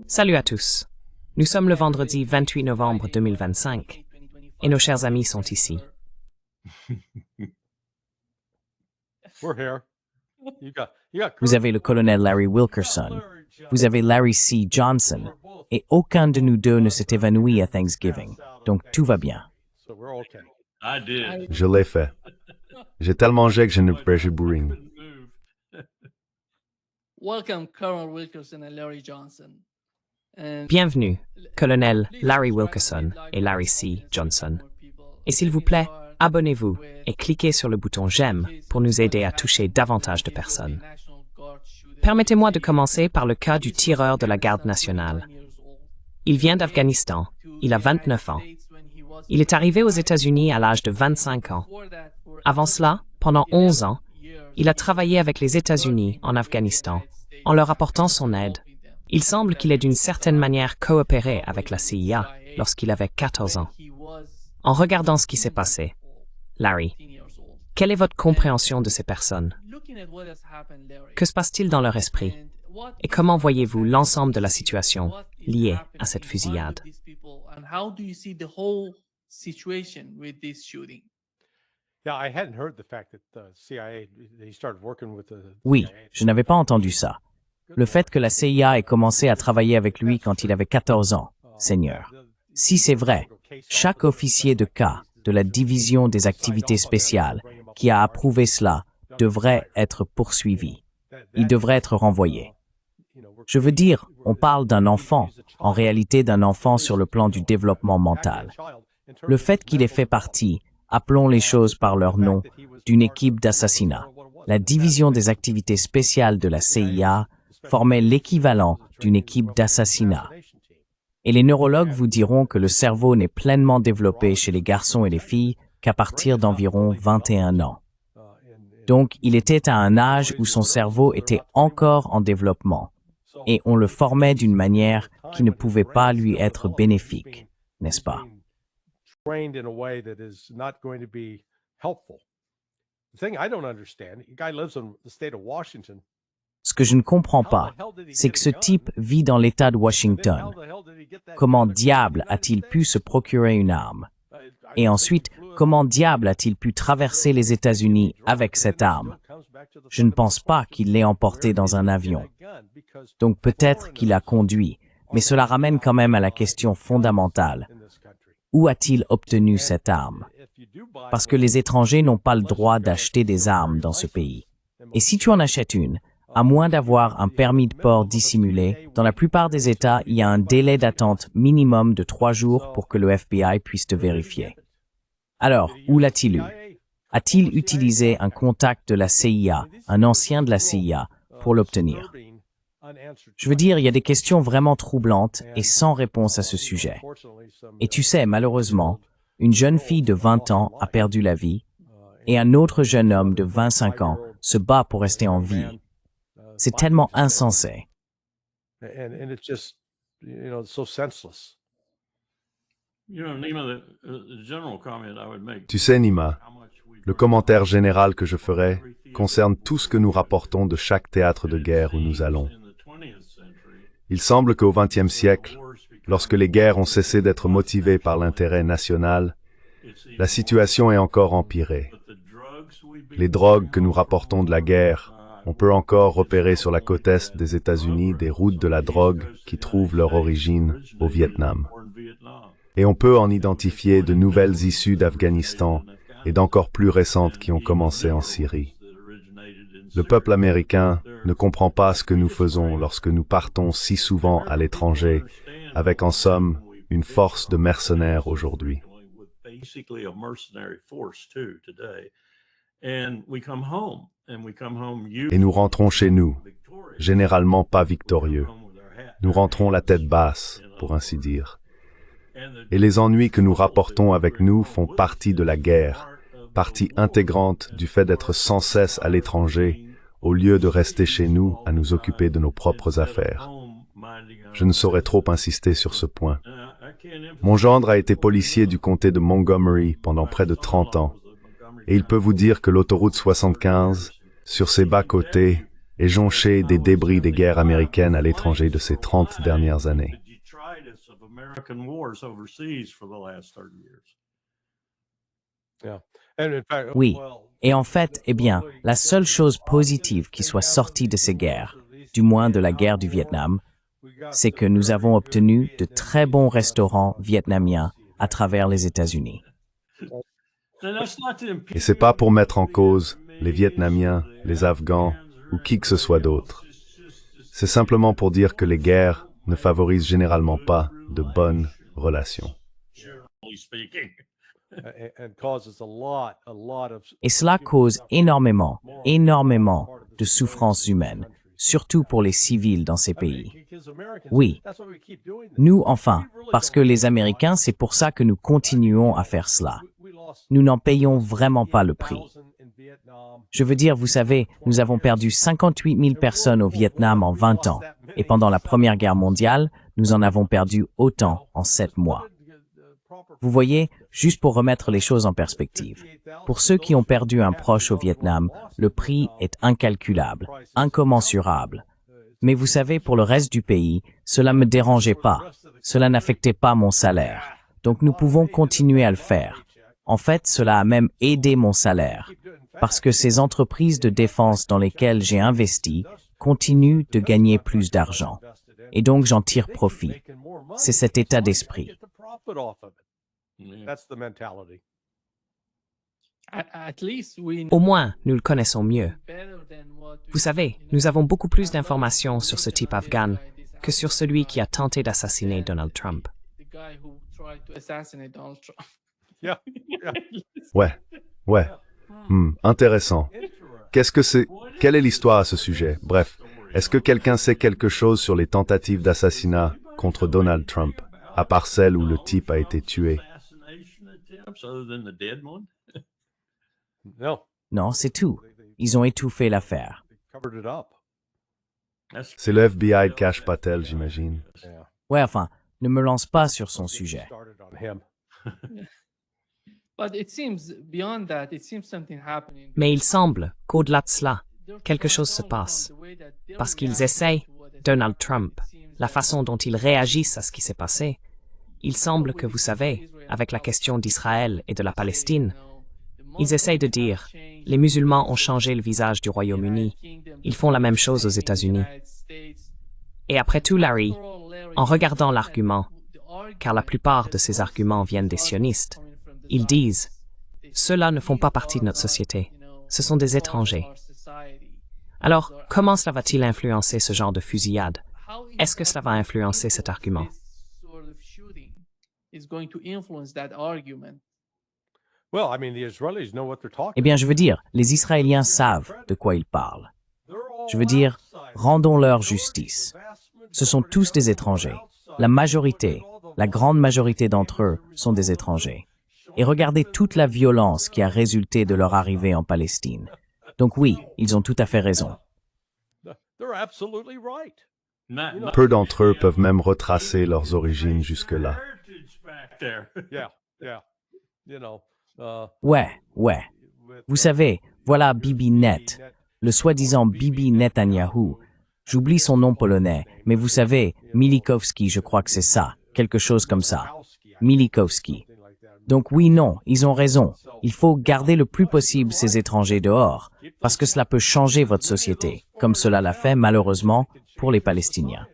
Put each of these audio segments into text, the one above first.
Salut à tous. Nous sommes le vendredi 28 novembre 2025 et nos chers amis sont ici. Vous avez le colonel Larry Wilkerson, vous avez Larry C. Johnson, et aucun de nous deux ne s'est évanoui à Thanksgiving, donc tout va bien. Je l'ai fait. J'ai tellement mangé que je ne peux plus bourrine. Bienvenue, colonel Larry Wilkerson et Larry C. Johnson. Et s'il vous plaît, abonnez-vous et cliquez sur le bouton j'aime pour nous aider à toucher davantage de personnes. Permettez-moi de commencer par le cas du tireur de la garde nationale. Il vient d'Afghanistan, il a 29 ans. Il est arrivé aux États-Unis à l'âge de 25 ans. Avant cela, pendant 11 ans, il a travaillé avec les États-Unis en Afghanistan, en leur apportant son aide. Il semble qu'il ait d'une certaine manière coopéré avec la CIA lorsqu'il avait 14 ans. En regardant ce qui s'est passé, Larry, quelle est votre compréhension de ces personnes? Que se passe-t-il dans leur esprit? Et comment voyez-vous l'ensemble de la situation liée à cette fusillade? Oui, je n'avais pas entendu ça. Le fait que la CIA ait commencé à travailler avec lui quand il avait 14 ans, Seigneur. Si c'est vrai, chaque officier de cas de la division des activités spéciales qui a approuvé cela devrait être poursuivi. Il devrait être renvoyé. Je veux dire, on parle d'un enfant, en réalité d'un enfant sur le plan du développement mental. Le fait qu'il ait fait partie, appelons les choses par leur nom, d'une équipe d'assassinat. La division des activités spéciales de la CIA formait l'équivalent d'une équipe d'assassinat. Et les neurologues vous diront que le cerveau n'est pleinement développé chez les garçons et les filles qu'à partir d'environ 21 ans. Donc, il était à un âge où son cerveau était encore en développement, et on le formait d'une manière qui ne pouvait pas lui être bénéfique, n'est-ce pas? Ce que je ne comprends pas, c'est que ce type vit dans l'État de Washington. Comment diable a-t-il pu se procurer une arme? Et ensuite, comment diable a-t-il pu traverser les États-Unis avec cette arme? Je ne pense pas qu'il l'ait emportée dans un avion. Donc peut-être qu'il a conduit, mais cela ramène quand même à la question fondamentale. Où a-t-il obtenu cette arme? Parce que les étrangers n'ont pas le droit d'acheter des armes dans ce pays. Et si tu en achètes une, à moins d'avoir un permis de port dissimulé, dans la plupart des États, il y a un délai d'attente minimum de 3 jours pour que le FBI puisse te vérifier. Alors, où l'a-t-il eu? A-t-il utilisé un contact de la CIA, un ancien de la CIA, pour l'obtenir? Je veux dire, il y a des questions vraiment troublantes et sans réponse à ce sujet. Et tu sais, malheureusement, une jeune fille de 20 ans a perdu la vie et un autre jeune homme de 25 ans se bat pour rester en vie. C'est tellement insensé. Tu sais, Nima, le commentaire général que je ferai concerne tout ce que nous rapportons de chaque théâtre de guerre où nous allons. Il semble qu'au XXe siècle, lorsque les guerres ont cessé d'être motivées par l'intérêt national, la situation est encore empirée. Les drogues que nous rapportons de la guerre, on peut encore repérer sur la côte est des États-Unis des routes de la drogue qui trouvent leur origine au Vietnam. Et on peut en identifier de nouvelles issues d'Afghanistan et d'encore plus récentes qui ont commencé en Syrie. Le peuple américain ne comprend pas ce que nous faisons lorsque nous partons si souvent à l'étranger, avec en somme une force de mercenaires aujourd'hui. Et nous rentrons chez nous, généralement pas victorieux. Nous rentrons la tête basse, pour ainsi dire. Et les ennuis que nous rapportons avec nous font partie de la guerre, partie intégrante du fait d'être sans cesse à l'étranger, au lieu de rester chez nous à nous occuper de nos propres affaires. Je ne saurais trop insister sur ce point. Mon gendre a été policier du comté de Montgomery pendant près de 30 ans, et il peut vous dire que l'autoroute 75, sur ses bas-côtés, et jonché des débris des guerres américaines à l'étranger de ces 30 dernières années. Oui. Et en fait, eh bien, la seule chose positive qui soit sortie de ces guerres, du moins de la guerre du Vietnam, c'est que nous avons obtenu de très bons restaurants vietnamiens à travers les États-Unis. Et c'est pas pour mettre en cause les Vietnamiens, les Afghans ou qui que ce soit d'autre. C'est simplement pour dire que les guerres ne favorisent généralement pas de bonnes relations. Et cela cause énormément de souffrances humaines, surtout pour les civils dans ces pays. Oui, nous enfin, parce que les Américains, c'est pour ça que nous continuons à faire cela. Nous n'en payons vraiment pas le prix. Je veux dire, vous savez, nous avons perdu 58 000 personnes au Vietnam en 20 ans, et pendant la Première Guerre mondiale, nous en avons perdu autant en 7 mois. Vous voyez, juste pour remettre les choses en perspective, pour ceux qui ont perdu un proche au Vietnam, le prix est incalculable, incommensurable. Mais vous savez, pour le reste du pays, cela ne me dérangeait pas, cela n'affectait pas mon salaire. Donc nous pouvons continuer à le faire. En fait, cela a même aidé mon salaire, parce que ces entreprises de défense dans lesquelles j'ai investi continuent de gagner plus d'argent. Et donc j'en tire profit. C'est cet état d'esprit. Au moins, nous le connaissons mieux. Vous savez, nous avons beaucoup plus d'informations sur ce type afghan que sur celui qui a tenté d'assassiner Donald Trump. Ouais. Intéressant. Quelle est l'histoire à ce sujet? Bref, est-ce que quelqu'un sait quelque chose sur les tentatives d'assassinat contre Donald Trump, à part celle où le type a été tué? Non, c'est tout. Ils ont étouffé l'affaire. C'est le FBI de Kash Patel, j'imagine. Ouais, enfin, ne me lance pas sur son sujet. Mais il semble qu'au-delà de cela, quelque chose se passe. Parce qu'ils essayent, Donald Trump, la façon dont ils réagissent à ce qui s'est passé, il semble que, vous savez, avec la question d'Israël et de la Palestine, ils essayent de dire, les musulmans ont changé le visage du Royaume-Uni, ils font la même chose aux États-Unis. Et après tout, Larry, en regardant l'argument, car la plupart de ces arguments viennent des sionistes, ils disent, ceux-là ne font pas partie de notre société, ce sont des étrangers. Alors, comment cela va-t-il influencer ce genre de fusillade? Est-ce que cela va influencer cet argument? Eh bien, je veux dire, les Israéliens savent de quoi ils parlent. Je veux dire, rendons-leur justice. Ce sont tous des étrangers. La grande majorité d'entre eux sont des étrangers. Et regardez toute la violence qui a résulté de leur arrivée en Palestine. Donc oui, ils ont tout à fait raison. Peu d'entre eux peuvent même retracer leurs origines jusque-là. Ouais. Vous savez, voilà Bibi Net, le soi-disant Bibi Netanyahu. J'oublie son nom polonais, mais vous savez, Milikowski, je crois que c'est ça, quelque chose comme ça. Milikowski. Donc oui, non, ils ont raison. Il faut garder le plus possible ces étrangers dehors, parce que cela peut changer votre société, comme cela l'a fait malheureusement pour les Palestiniens.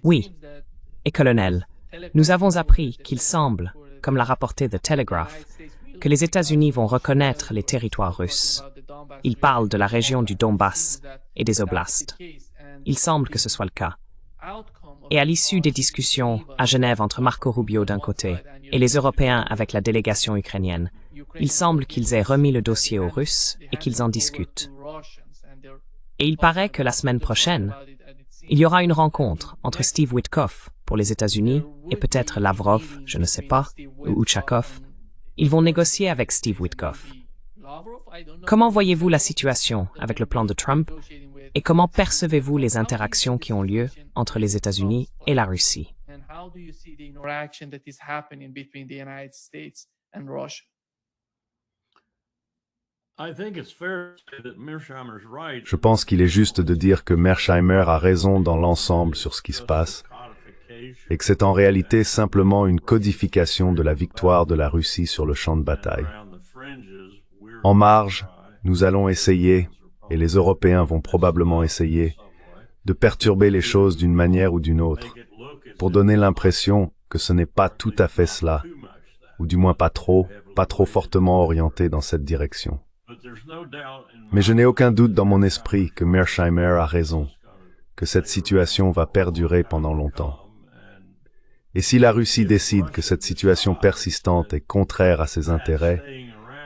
Oui, et colonel, nous avons appris qu'il semble, comme l'a rapporté The Telegraph, que les États-Unis vont reconnaître les territoires russes. Ils parlent de la région du Donbass et des oblasts. Il semble que ce soit le cas. Et à l'issue des discussions à Genève entre Marco Rubio d'un côté et les Européens avec la délégation ukrainienne, il semble qu'ils aient remis le dossier aux Russes et qu'ils en discutent. Et il paraît que la semaine prochaine, il y aura une rencontre entre Steve Witkoff pour les États-Unis et peut-être Lavrov, je ne sais pas, ou Uchakov. Ils vont négocier avec Steve Witkoff. Comment voyez-vous la situation avec le plan de Trump et comment percevez-vous les interactions qui ont lieu entre les États-Unis et la Russie? Je pense qu'il est juste de dire que Mearsheimer a raison dans l'ensemble sur ce qui se passe, et que c'est en réalité simplement une codification de la victoire de la Russie sur le champ de bataille. En marge, nous allons essayer, et les Européens vont probablement essayer, de perturber les choses d'une manière ou d'une autre, pour donner l'impression que ce n'est pas tout à fait cela, ou du moins pas trop fortement orienté dans cette direction. Mais je n'ai aucun doute dans mon esprit que Mearsheimer a raison, que cette situation va perdurer pendant longtemps. Et si la Russie décide que cette situation persistante est contraire à ses intérêts,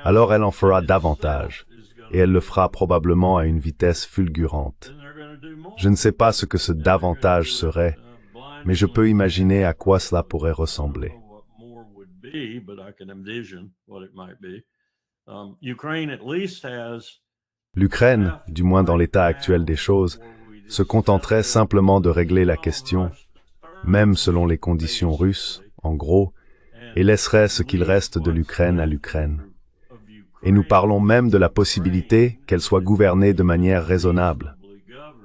alors elle en fera davantage, et elle le fera probablement à une vitesse fulgurante. Je ne sais pas ce que ce davantage serait, mais je peux imaginer à quoi cela pourrait ressembler. L'Ukraine, du moins dans l'état actuel des choses, se contenterait simplement de régler la question, même selon les conditions russes, en gros, et laisserait ce qu'il reste de l'Ukraine à l'Ukraine. Et nous parlons même de la possibilité qu'elle soit gouvernée de manière raisonnable,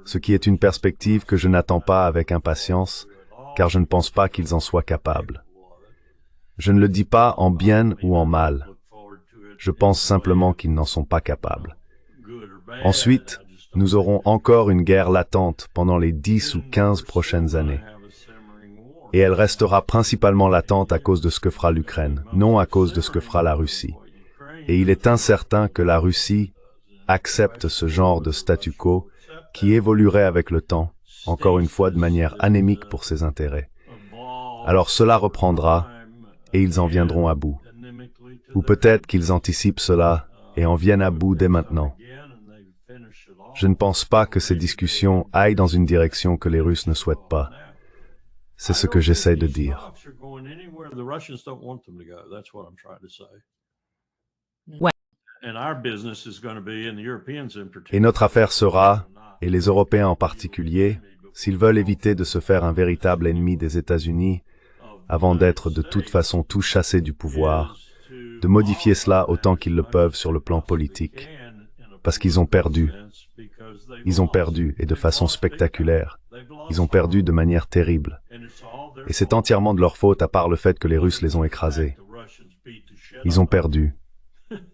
ce qui est une perspective que je n'attends pas avec impatience, car je ne pense pas qu'ils en soient capables. Je ne le dis pas en bien ou en mal. Je pense simplement qu'ils n'en sont pas capables. Ensuite, nous aurons encore une guerre latente pendant les 10 ou 15 prochaines années. Et elle restera principalement latente à cause de ce que fera l'Ukraine, non à cause de ce que fera la Russie. Et il est incertain que la Russie accepte ce genre de statu quo qui évoluerait avec le temps, encore une fois de manière anémique pour ses intérêts. Alors cela reprendra, et ils en viendront à bout. Ou peut-être qu'ils anticipent cela et en viennent à bout dès maintenant. Je ne pense pas que ces discussions aillent dans une direction que les Russes ne souhaitent pas. C'est ce que j'essaie de dire. Ouais. Et notre affaire sera, et les Européens en particulier, s'ils veulent éviter de se faire un véritable ennemi des États-Unis, avant d'être de toute façon tout chassés du pouvoir, de modifier cela autant qu'ils le peuvent sur le plan politique. Parce qu'ils ont perdu. Ils ont perdu, et de façon spectaculaire. Ils ont perdu de manière terrible. Et c'est entièrement de leur faute à part le fait que les Russes les ont écrasés. Ils ont perdu.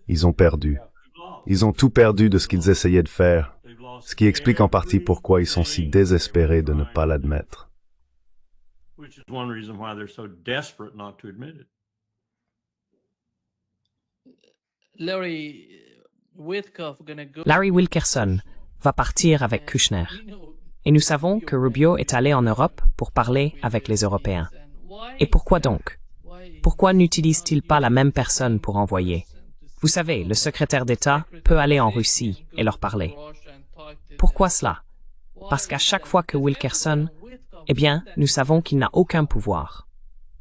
Ils ont perdu. Ils ont tout perdu de ce qu'ils essayaient de faire, ce qui explique en partie pourquoi ils sont si désespérés de ne pas l'admettre. Larry Wilkerson va partir avec Kushner. Et nous savons que Rubio est allé en Europe pour parler avec les Européens. Et pourquoi donc? Pourquoi n'utilise-t-il pas la même personne pour envoyer? Vous savez, le secrétaire d'État peut aller en Russie et leur parler. Pourquoi cela? Parce qu'à chaque fois que Wilkerson, eh bien, nous savons qu'il n'a aucun pouvoir.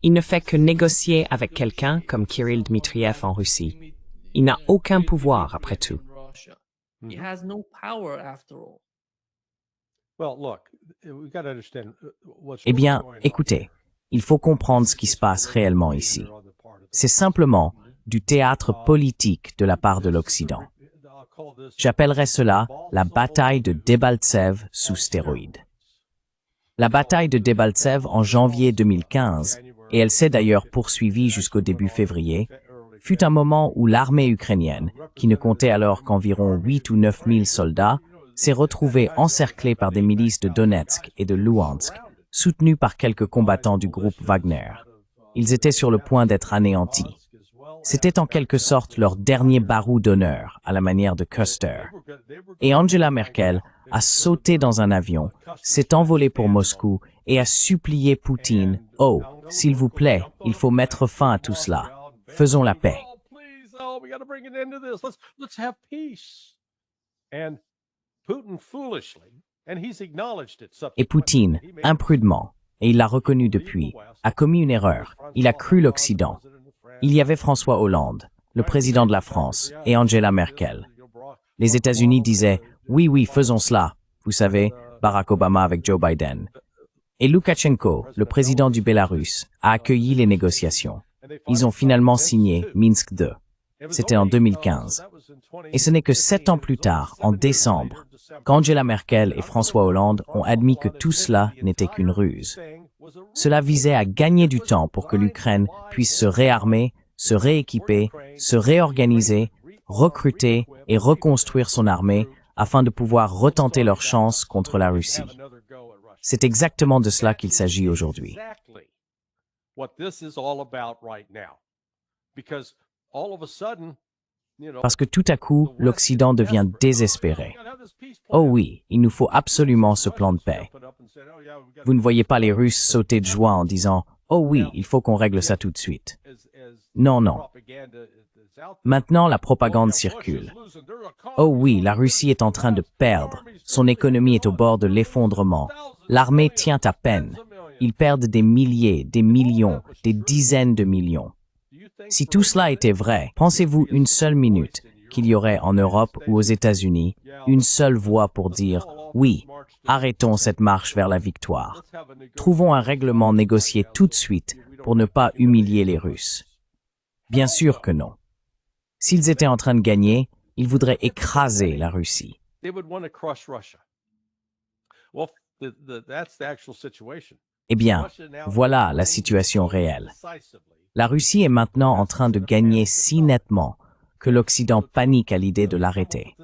Il ne fait que négocier avec quelqu'un comme Kirill Dmitriev en Russie. Il n'a aucun pouvoir après tout. Eh bien, écoutez, il faut comprendre ce qui se passe réellement ici. C'est simplement du théâtre politique de la part de l'Occident. J'appellerais cela la bataille de Debaltsev sous stéroïdes. La bataille de Debaltsev en janvier 2015, et elle s'est d'ailleurs poursuivie jusqu'au début février, fut un moment où l'armée ukrainienne, qui ne comptait alors qu'environ 8 ou 9 000 soldats, s'est retrouvée encerclée par des milices de Donetsk et de Luhansk, soutenues par quelques combattants du groupe Wagner. Ils étaient sur le point d'être anéantis. C'était en quelque sorte leur dernier barou d'honneur, à la manière de Custer. Et Angela Merkel a sauté dans un avion, s'est envolée pour Moscou et a supplié Poutine « Oh, s'il vous plaît, il faut mettre fin à tout cela. Faisons la paix. » Et Poutine, imprudemment, et il l'a reconnu depuis, a commis une erreur. Il a cru l'Occident. Il y avait François Hollande, le président de la France, et Angela Merkel. Les États-Unis disaient « Oui, oui, faisons cela », vous savez, Barack Obama avec Joe Biden. Et Loukachenko, le président du Bélarus, a accueilli les négociations. Ils ont finalement signé Minsk II. C'était en 2015. Et ce n'est que 7 ans plus tard, en décembre, qu'Angela Merkel et François Hollande ont admis que tout cela n'était qu'une ruse. Cela visait à gagner du temps pour que l'Ukraine puisse se réarmer, se rééquiper, se réorganiser, recruter et reconstruire son armée afin de pouvoir retenter leur chance contre la Russie. C'est exactement de cela qu'il s'agit aujourd'hui. Parce que tout à coup, l'Occident devient désespéré. Oh oui, il nous faut absolument ce plan de paix. Vous ne voyez pas les Russes sauter de joie en disant « Oh oui, il faut qu'on règle ça tout de suite ». Non, non. Maintenant, la propagande circule. Oh oui, la Russie est en train de perdre. Son économie est au bord de l'effondrement. L'armée tient à peine. Ils perdent des milliers, des millions, des dizaines de millions. Si tout cela était vrai, pensez-vous une seule minute qu'il y aurait en Europe ou aux États-Unis une seule voix pour dire « Oui, arrêtons cette marche vers la victoire. Trouvons un règlement négocié tout de suite pour ne pas humilier les Russes. » Bien sûr que non. S'ils étaient en train de gagner, ils voudraient écraser la Russie. Eh bien, voilà la situation réelle. La Russie est maintenant en train de gagner si nettement que l'Occident panique à l'idée de l'arrêter.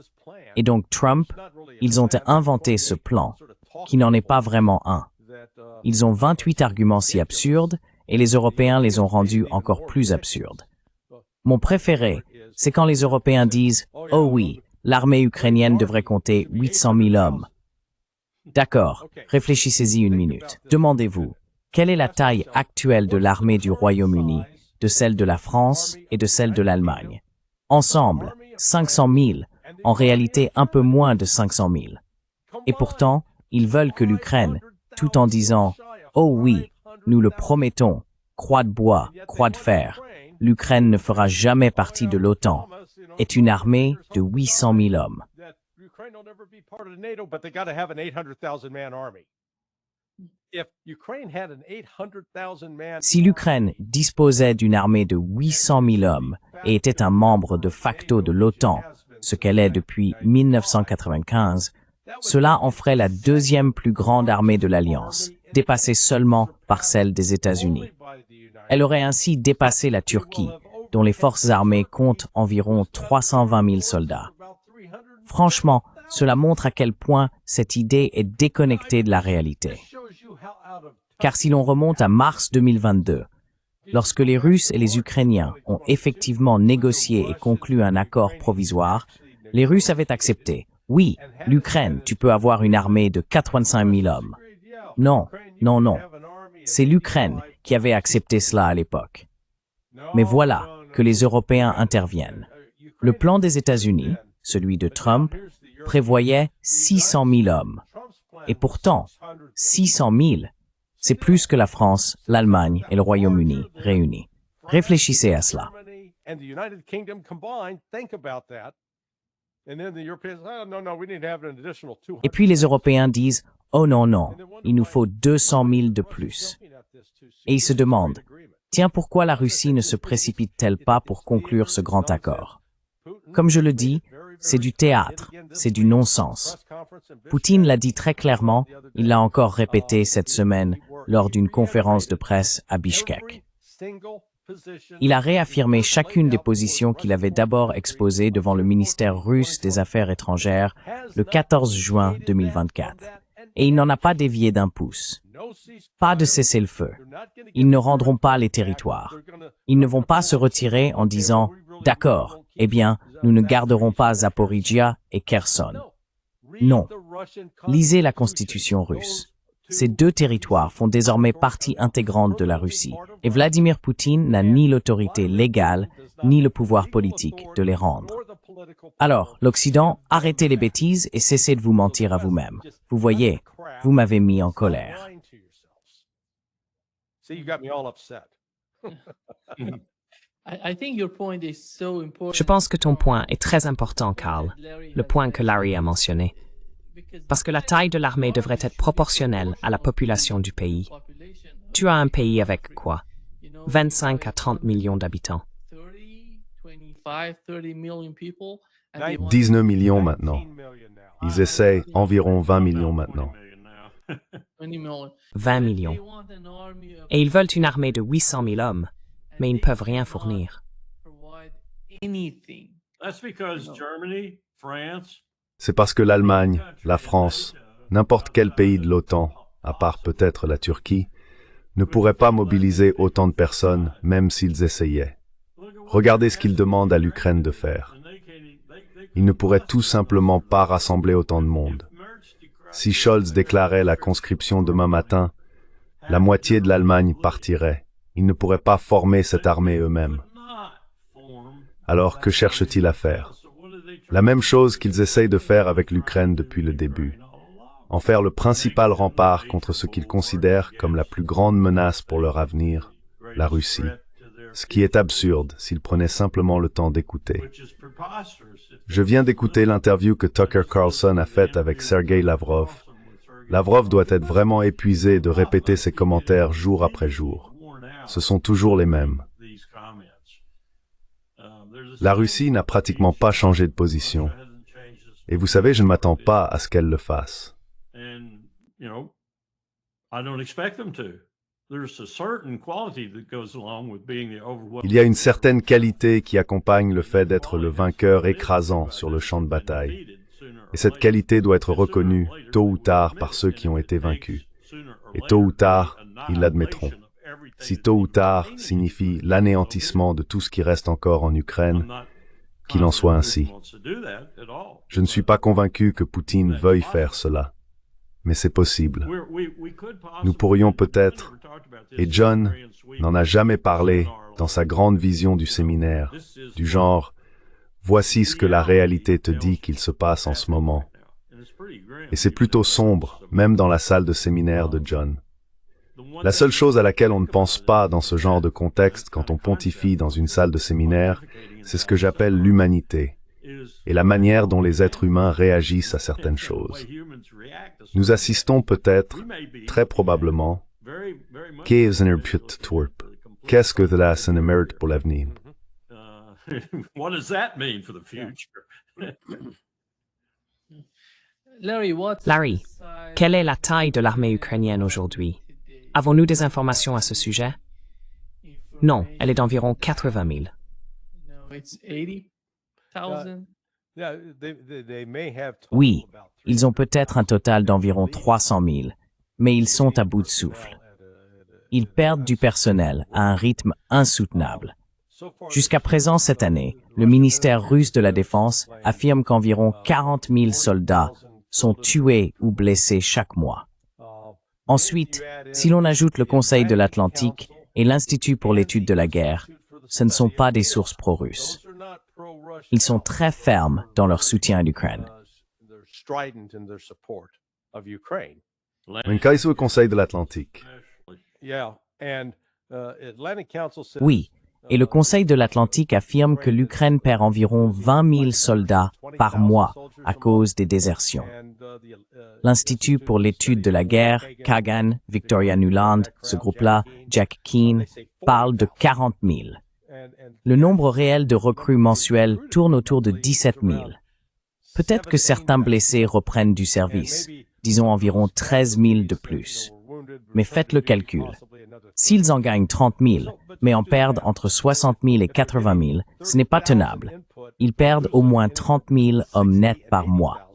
Et donc Trump, ils ont inventé ce plan, qui n'en est pas vraiment un. Ils ont 28 arguments si absurdes, et les Européens les ont rendus encore plus absurdes. Mon préféré, c'est quand les Européens disent « Oh oui, l'armée ukrainienne devrait compter 800 000 hommes. » D'accord, réfléchissez-y une minute. Demandez-vous, quelle est la taille actuelle de l'armée du Royaume-Uni, de celle de la France et de celle de l'Allemagne? Ensemble, 500 000, en réalité un peu moins de 500 000. Et pourtant, ils veulent que l'Ukraine, tout en disant « Oh oui, nous le promettons, croix de bois, croix de fer, l'Ukraine ne fera jamais partie de l'OTAN », est une armée de 800 000 hommes. Si l'Ukraine disposait d'une armée de 800 000 hommes et était un membre de facto de l'OTAN, ce qu'elle est depuis 1995, cela en ferait la deuxième plus grande armée de l'Alliance, dépassée seulement par celle des États-Unis. Elle aurait ainsi dépassé la Turquie, dont les forces armées comptent environ 320 000 soldats. Franchement, cela montre à quel point cette idée est déconnectée de la réalité. Car si l'on remonte à mars 2022, lorsque les Russes et les Ukrainiens ont effectivement négocié et conclu un accord provisoire, les Russes avaient accepté. Oui, l'Ukraine, tu peux avoir une armée de 85 000 hommes. Non, non, non. C'est l'Ukraine qui avait accepté cela à l'époque. Mais voilà que les Européens interviennent. Le plan des États-Unis, celui de Trump, prévoyait 600 000 hommes. Et pourtant, 600 000, c'est plus que la France, l'Allemagne et le Royaume-Uni réunis. Réfléchissez à cela. Et puis les Européens disent « Oh non, non, il nous faut 200 000 de plus. » Et ils se demandent « Tiens, pourquoi la Russie ne se précipite-t-elle pas pour conclure ce grand accord ?» Comme je le dis, c'est du théâtre, c'est du non-sens. Poutine l'a dit très clairement, il l'a encore répété cette semaine lors d'une conférence de presse à Bichkek. Il a réaffirmé chacune des positions qu'il avait d'abord exposées devant le ministère russe des Affaires étrangères le 14 juin 2024. Et il n'en a pas dévié d'un pouce. Pas de cessez-le-feu. Ils ne rendront pas les territoires. Ils ne vont pas se retirer en disant « D'accord, eh bien, nous ne garderons pas Zaporijia et Kherson. » Non. Lisez la constitution russe. Ces deux territoires font désormais partie intégrante de la Russie, et Vladimir Poutine n'a ni l'autorité légale, ni le pouvoir politique de les rendre. Alors, l'Occident, arrêtez les bêtises et cessez de vous mentir à vous-même. Vous voyez, vous m'avez mis en colère. Je pense que ton point est très important, Carl, le point que Larry a mentionné. Parce que la taille de l'armée devrait être proportionnelle à la population du pays. Tu as un pays avec quoi? 25 à 30 millions d'habitants. 19 millions maintenant. Ils essayent environ 20 millions maintenant. 20 millions. Et ils veulent une armée de 800 000 hommes, mais ils ne peuvent rien fournir. C'est parce que l'Allemagne, la France, n'importe quel pays de l'OTAN, à part peut-être la Turquie, ne pourrait pas mobiliser autant de personnes, même s'ils essayaient. Regardez ce qu'ils demandent à l'Ukraine de faire. Ils ne pourraient tout simplement pas rassembler autant de monde. Si Scholz déclarait la conscription demain matin, la moitié de l'Allemagne partirait. Ils ne pourraient pas former cette armée eux-mêmes. Alors que cherchent-ils à faire? La même chose qu'ils essayent de faire avec l'Ukraine depuis le début. En faire le principal rempart contre ce qu'ils considèrent comme la plus grande menace pour leur avenir, la Russie. Ce qui est absurde s'ils prenaient simplement le temps d'écouter. Je viens d'écouter l'interview que Tucker Carlson a faite avec Sergei Lavrov. Lavrov doit être vraiment épuisé de répéter ses commentaires jour après jour. Ce sont toujours les mêmes. La Russie n'a pratiquement pas changé de position. Et vous savez, je ne m'attends pas à ce qu'elle le fasse. Il y a une certaine qualité qui accompagne le fait d'être le vainqueur écrasant sur le champ de bataille. Et cette qualité doit être reconnue tôt ou tard par ceux qui ont été vaincus. Et tôt ou tard, ils l'admettront. Si tôt ou tard signifie l'anéantissement de tout ce qui reste encore en Ukraine, qu'il en soit ainsi. Je ne suis pas convaincu que Poutine veuille faire cela. Mais c'est possible. Nous pourrions peut-être, et John n'en a jamais parlé dans sa grande vision du séminaire, du genre « Voici ce que la réalité te dit qu'il se passe en ce moment ». Et c'est plutôt sombre, même dans la salle de séminaire de John. La seule chose à laquelle on ne pense pas dans ce genre de contexte quand on pontifie dans une salle de séminaire, c'est ce que j'appelle l'humanité et la manière dont les êtres humains réagissent à certaines choses. Nous assistons peut-être, très probablement, qu'est-ce que cela c'est un mérite pour l'avenir? Larry, quelle est la taille de l'armée ukrainienne aujourd'hui? Avons-nous des informations à ce sujet? Non, elle est d'environ 80 000. Oui, ils ont peut-être un total d'environ 300 000, mais ils sont à bout de souffle. Ils perdent du personnel à un rythme insoutenable. Jusqu'à présent cette année, le ministère russe de la Défense affirme qu'environ 40 000 soldats sont tués ou blessés chaque mois. Ensuite, si l'on ajoute le Conseil de l'Atlantique et l'Institut pour l'étude de la guerre, ce ne sont pas des sources pro-russes. Ils sont très fermes dans leur soutien à l'Ukraine. Mais qu'est-ce que le Conseil de l'Atlantique? Oui, et le Conseil de l'Atlantique affirme que l'Ukraine perd environ 20 000 soldats par mois à cause des désertions. L'Institut pour l'étude de la guerre, Kagan, Victoria Nuland, ce groupe-là, Jack Keane, parle de 40 000. Le nombre réel de recrues mensuels tourne autour de 17 000. Peut-être que certains blessés reprennent du service, disons environ 13 000 de plus. Mais faites le calcul. S'ils en gagnent 30 000, mais en perdent entre 60 000 et 80 000, ce n'est pas tenable. Ils perdent au moins 30 000 hommes nets par mois.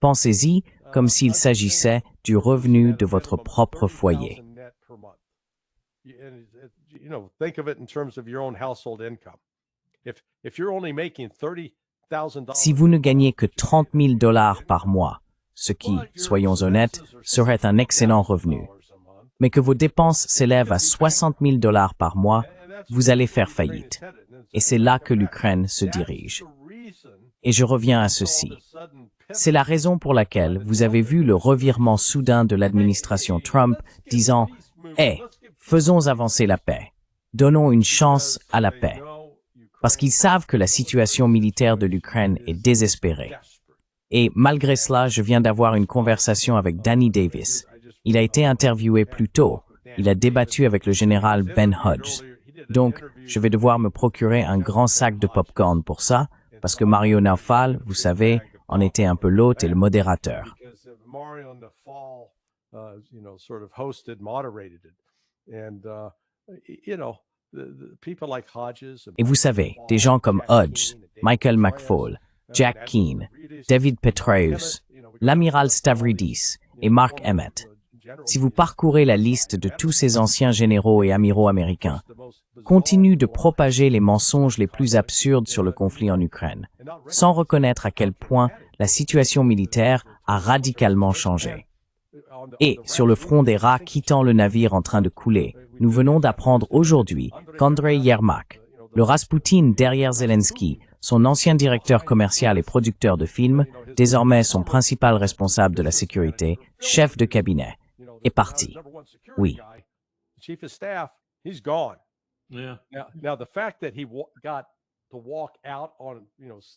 Pensez-y comme s'il s'agissait du revenu de votre propre foyer. Si vous ne gagnez que 30 000 $ par mois, ce qui, soyons honnêtes, serait un excellent revenu, mais que vos dépenses s'élèvent à 60 000 $ par mois, vous allez faire faillite. Et c'est là que l'Ukraine se dirige. Et je reviens à ceci. C'est la raison pour laquelle vous avez vu le revirement soudain de l'administration Trump disant « Hey, faisons avancer la paix. Donnons une chance à la paix. » Parce qu'ils savent que la situation militaire de l'Ukraine est désespérée. Et malgré cela, je viens d'avoir une conversation avec Danny Davis. Il a été interviewé plus tôt. Il a débattu avec le général Ben Hodges. Donc, je vais devoir me procurer un grand sac de popcorn pour ça, parce que Mario Naufal, vous savez, en était un peu l'hôte et le modérateur. Et vous savez, des gens comme Hodges, Michael McFaul, Jack Keane, David Petraeus, l'amiral Stavridis et Mark Emmett. Si vous parcourez la liste de tous ces anciens généraux et amiraux américains, continuent de propager les mensonges les plus absurdes sur le conflit en Ukraine, sans reconnaître à quel point la situation militaire a radicalement changé. Et, sur le front des rats quittant le navire en train de couler, nous venons d'apprendre aujourd'hui qu'Andrei Yermak, le Rasputin derrière Zelensky, son ancien directeur commercial et producteur de films, désormais son principal responsable de la sécurité, chef de cabinet, est parti. Oui.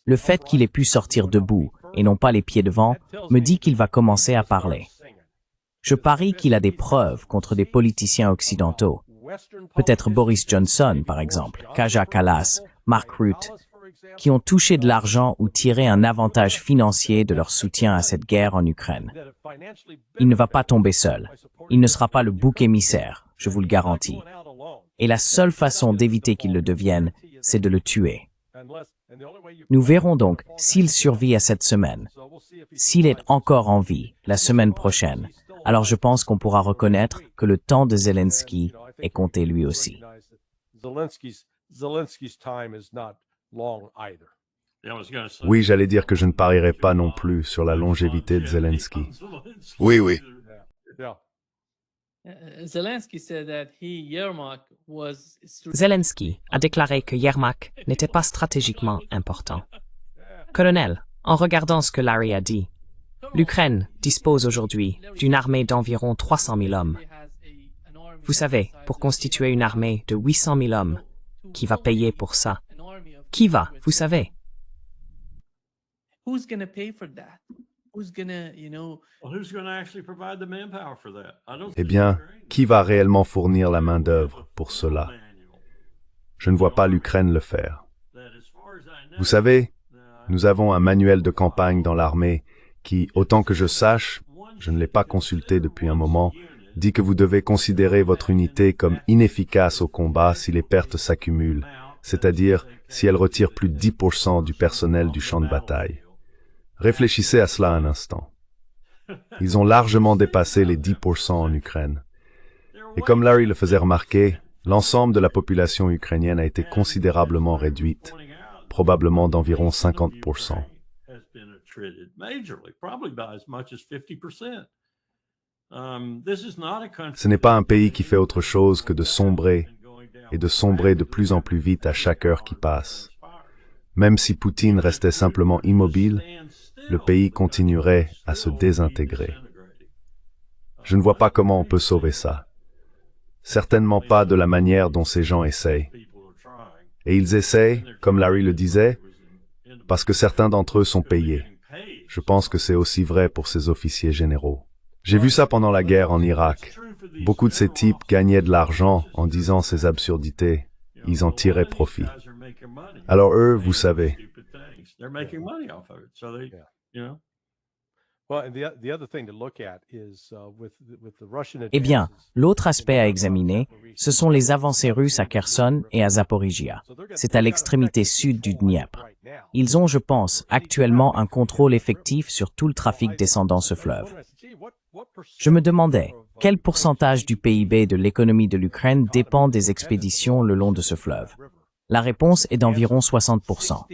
Le fait qu'il ait pu sortir debout et non pas les pieds devant me dit qu'il va commencer à parler. Je parie qu'il a des preuves contre des politiciens occidentaux. Peut-être Boris Johnson, par exemple, Kaja Kallas, Mark Rutte, qui ont touché de l'argent ou tiré un avantage financier de leur soutien à cette guerre en Ukraine. Il ne va pas tomber seul. Il ne sera pas le bouc émissaire, je vous le garantis. Et la seule façon d'éviter qu'il le devienne, c'est de le tuer. Nous verrons donc s'il survit à cette semaine. S'il est encore en vie la semaine prochaine, alors je pense qu'on pourra reconnaître que le temps de Zelensky est compté lui aussi. Oui, j'allais dire que je ne parierai pas non plus sur la longévité de Zelensky. Oui, oui. Zelensky a déclaré que Yermak n'était pas stratégiquement important. Colonel, en regardant ce que Larry a dit, l'Ukraine dispose aujourd'hui d'une armée d'environ 300 000 hommes. Vous savez, pour constituer une armée de 800 000 hommes, qui va payer pour ça? Qui va, vous savez? Eh bien, qui va réellement fournir la main-d'œuvre pour cela? Je ne vois pas l'Ukraine le faire. Vous savez, nous avons un manuel de campagne dans l'armée qui, autant que je sache, je ne l'ai pas consulté depuis un moment, dit que vous devez considérer votre unité comme inefficace au combat si les pertes s'accumulent, c'est-à-dire si elle retire plus de 10% du personnel du champ de bataille. Réfléchissez à cela un instant. Ils ont largement dépassé les 10% en Ukraine. Et comme Larry le faisait remarquer, l'ensemble de la population ukrainienne a été considérablement réduite, probablement d'environ 50%. Ce n'est pas un pays qui fait autre chose que de sombrer, et de sombrer de plus en plus vite à chaque heure qui passe. Même si Poutine restait simplement immobile, le pays continuerait à se désintégrer. Je ne vois pas comment on peut sauver ça. Certainement pas de la manière dont ces gens essayent. Et ils essayent, comme Larry le disait, parce que certains d'entre eux sont payés. Je pense que c'est aussi vrai pour ces officiers généraux. J'ai vu ça pendant la guerre en Irak. Beaucoup de ces types gagnaient de l'argent en disant ces absurdités. Ils en tiraient profit. Alors eux, vous savez. Eh bien, l'autre aspect à examiner, ce sont les avancées russes à Kherson et à Zaporizhia. C'est à l'extrémité sud du Dniepr. Ils ont, je pense, actuellement un contrôle effectif sur tout le trafic descendant ce fleuve. Je me demandais, quel pourcentage du PIB de l'économie de l'Ukraine dépend des expéditions le long de ce fleuve? La réponse est d'environ 60%.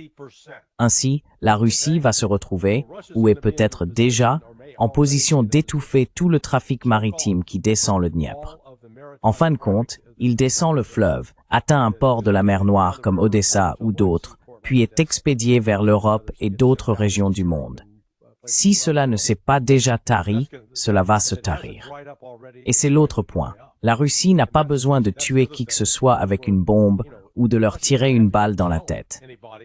Ainsi, la Russie va se retrouver, ou est peut-être déjà, en position d'étouffer tout le trafic maritime qui descend le Dniepr. En fin de compte, il descend le fleuve, atteint un port de la mer Noire comme Odessa ou d'autres, puis est expédié vers l'Europe et d'autres régions du monde. Si cela ne s'est pas déjà tari, cela va se tarir. Et c'est l'autre point. La Russie n'a pas besoin de tuer qui que ce soit avec une bombe ou de leur tirer une balle dans la tête.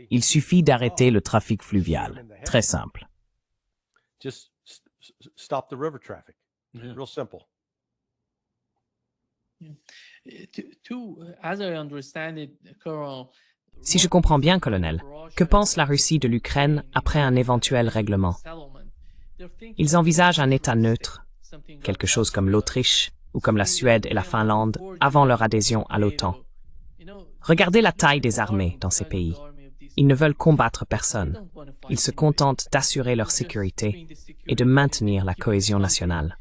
Il suffit d'arrêter le trafic fluvial. Très simple. Just stop the river traffic. Real simple. As I understand it, Colonel, Si je comprends bien, colonel, que pense la Russie de l'Ukraine après un éventuel règlement? Ils envisagent un État neutre, quelque chose comme l'Autriche ou comme la Suède et la Finlande avant leur adhésion à l'OTAN. Regardez la taille des armées dans ces pays. Ils ne veulent combattre personne. Ils se contentent d'assurer leur sécurité et de maintenir la cohésion nationale.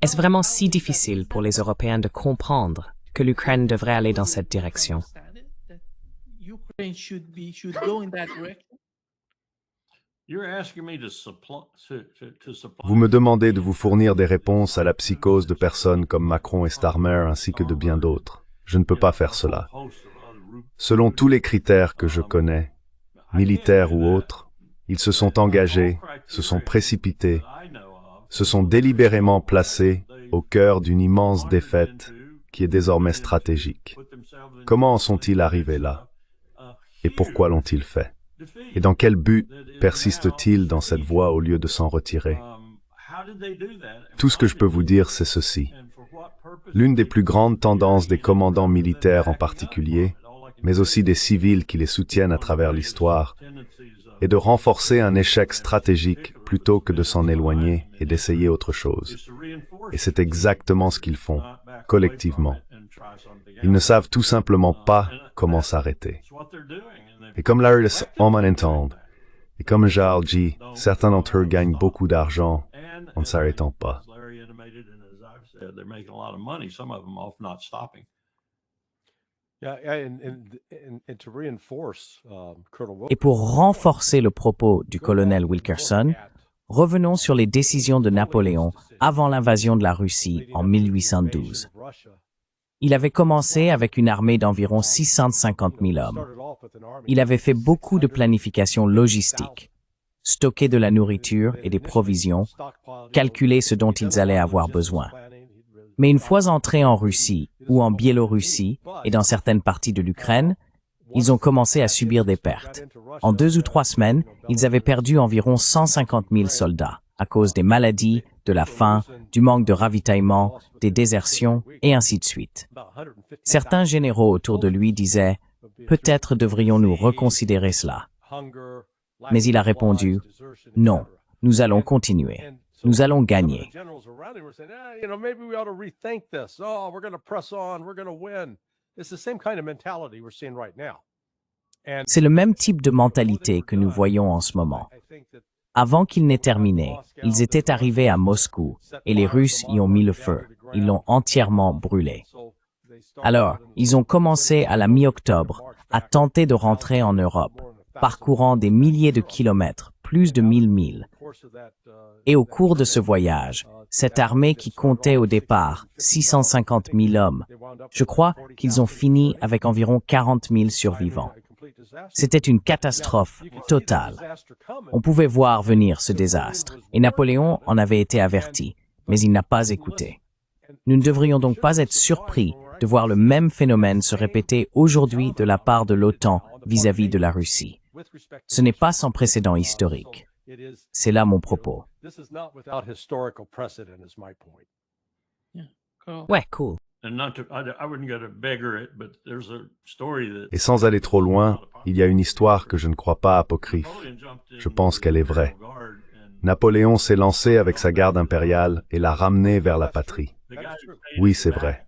Est-ce vraiment si difficile pour les Européens de comprendre que l'Ukraine devrait aller dans cette direction? Vous me demandez de vous fournir des réponses à la psychose de personnes comme Macron et Starmer ainsi que de bien d'autres. Je ne peux pas faire cela. Selon tous les critères que je connais, militaires ou autres, ils se sont engagés, se sont précipités, se sont délibérément placés au cœur d'une immense défaite qui est désormais stratégique. Comment en sont-ils arrivés là? Et pourquoi l'ont-ils fait? Et dans quel but persistent-ils dans cette voie au lieu de s'en retirer? Tout ce que je peux vous dire, c'est ceci. L'une des plus grandes tendances des commandants militaires en particulier, mais aussi des civils qui les soutiennent à travers l'histoire, est de renforcer un échec stratégique plutôt que de s'en éloigner et d'essayer autre chose. Et c'est exactement ce qu'ils font, collectivement. Ils ne savent tout simplement pas comment s'arrêter. Et comme Larry laisse en entendre, et comme Charles dit, certains d'entre eux gagnent beaucoup d'argent en ne s'arrêtant pas. Et pour renforcer le propos du colonel Wilkerson, revenons sur les décisions de Napoléon avant l'invasion de la Russie en 1812. Il avait commencé avec une armée d'environ 650 000 hommes. Il avait fait beaucoup de planification logistique, stocker de la nourriture et des provisions, calculer ce dont ils allaient avoir besoin. Mais une fois entrés en Russie ou en Biélorussie et dans certaines parties de l'Ukraine, ils ont commencé à subir des pertes. En 2 ou 3 semaines, ils avaient perdu environ 150 000 soldats à cause des maladies, de la faim, du manque de ravitaillement, des désertions et ainsi de suite. Certains généraux autour de lui disaient « Peut-être devrions-nous reconsidérer cela ». Mais il a répondu « Non, nous allons continuer. Nous allons gagner. » C'est le même type de mentalité que nous voyons en ce moment. Avant qu'il n'ait terminé, ils étaient arrivés à Moscou et les Russes y ont mis le feu. Ils l'ont entièrement brûlé. Alors, ils ont commencé à la mi-octobre à tenter de rentrer en Europe, parcourant des milliers de kilomètres, plus de 1000 milles. Et au cours de ce voyage, cette armée qui comptait au départ 650 000 hommes, je crois qu'ils ont fini avec environ 40 000 survivants. C'était une catastrophe totale. On pouvait voir venir ce désastre, et Napoléon en avait été averti, mais il n'a pas écouté. Nous ne devrions donc pas être surpris de voir le même phénomène se répéter aujourd'hui de la part de l'OTAN vis-à-vis de la Russie. Ce n'est pas sans précédent historique. C'est là mon propos. Ouais, cool. Et sans aller trop loin, il y a une histoire que je ne crois pas apocryphe. Je pense qu'elle est vraie. Napoléon s'est lancé avec sa garde impériale et l'a ramené vers la patrie. Oui, c'est vrai.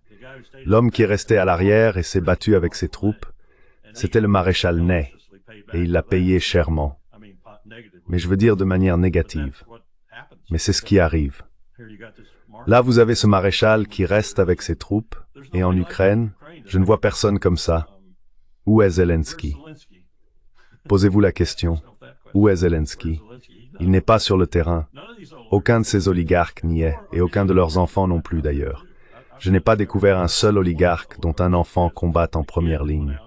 L'homme qui est resté à l'arrière et s'est battu avec ses troupes, c'était le maréchal Ney, et il l'a payé chèrement. Mais je veux dire de manière négative. Mais c'est ce qui arrive. Là, vous avez ce maréchal qui reste avec ses troupes, et en Ukraine, je ne vois personne comme ça. Où est Zelensky? Posez-vous la question. Où est Zelensky? Il n'est pas sur le terrain. Aucun de ces oligarques n'y est, et aucun de leurs enfants non plus d'ailleurs. Je n'ai pas découvert un seul oligarque dont un enfant combatte en première ligne.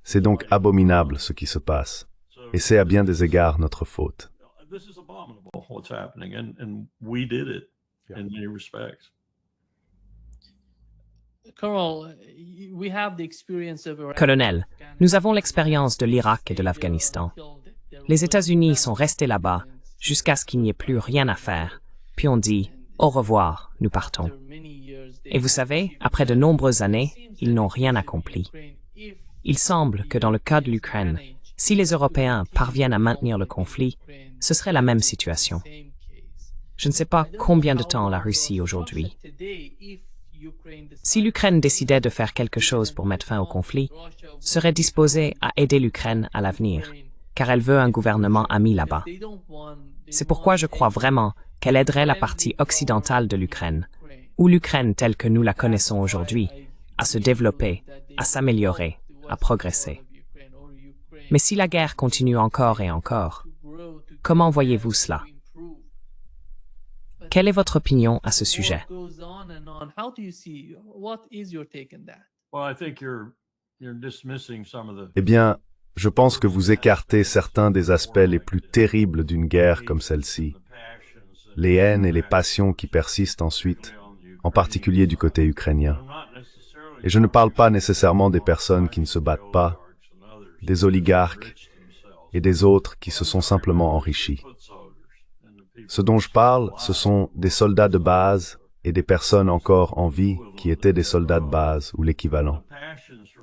C'est donc abominable ce qui se passe. Et c'est à bien des égards notre faute. Colonel, nous avons l'expérience de l'Irak et de l'Afghanistan. Les États-Unis sont restés là-bas jusqu'à ce qu'il n'y ait plus rien à faire, puis on dit « au revoir, nous partons ». Et vous savez, après de nombreuses années, ils n'ont rien accompli. Il semble que dans le cas de l'Ukraine, si les Européens parviennent à maintenir le conflit, ce serait la même situation. Je ne sais pas combien de temps la Russie aujourd'hui. Si l'Ukraine décidait de faire quelque chose pour mettre fin au conflit, serait disposée à aider l'Ukraine à l'avenir, car elle veut un gouvernement ami là-bas. C'est pourquoi je crois vraiment qu'elle aiderait la partie occidentale de l'Ukraine, ou l'Ukraine telle que nous la connaissons aujourd'hui, à se développer, à s'améliorer, à progresser. Mais si la guerre continue encore et encore, comment voyez-vous cela? Quelle est votre opinion à ce sujet? Eh bien, je pense que vous écartez certains des aspects les plus terribles d'une guerre comme celle-ci. Les haines et les passions qui persistent ensuite, en particulier du côté ukrainien. Et je ne parle pas nécessairement des personnes qui ne se battent pas, des oligarques et des autres qui se sont simplement enrichis. Ce dont je parle, ce sont des soldats de base et des personnes encore en vie qui étaient des soldats de base ou l'équivalent.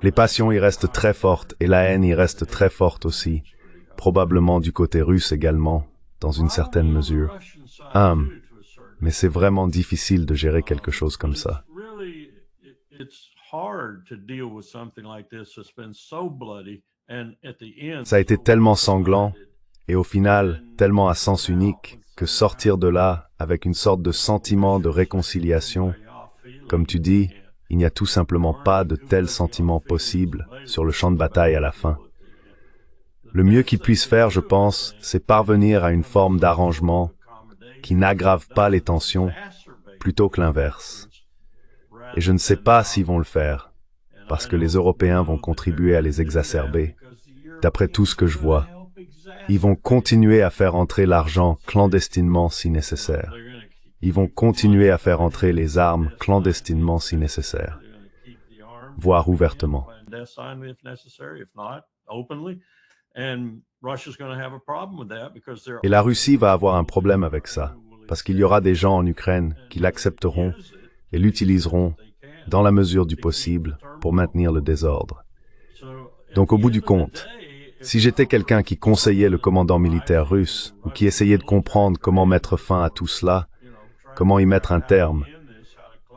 Les passions y restent très fortes et la haine y reste très forte aussi, probablement du côté russe également, dans une certaine mesure. Mais c'est vraiment difficile de gérer quelque chose comme ça. Ça a été tellement sanglant et au final tellement à sens unique que sortir de là avec une sorte de sentiment de réconciliation, comme tu dis, il n'y a tout simplement pas de tel sentiment possible sur le champ de bataille à la fin. Le mieux qu'ils puissent faire, je pense, c'est parvenir à une forme d'arrangement qui n'aggrave pas les tensions, plutôt que l'inverse. Et je ne sais pas s'ils vont le faire, parce que les Européens vont contribuer à les exacerber. D'après tout ce que je vois, ils vont continuer à faire entrer l'argent clandestinement si nécessaire. Ils vont continuer à faire entrer les armes clandestinement si nécessaire, voire ouvertement. Et la Russie va avoir un problème avec ça, parce qu'il y aura des gens en Ukraine qui l'accepteront et l'utiliseront dans la mesure du possible pour maintenir le désordre. Donc au bout du compte, si j'étais quelqu'un qui conseillait le commandant militaire russe ou qui essayait de comprendre comment mettre fin à tout cela, comment y mettre un terme,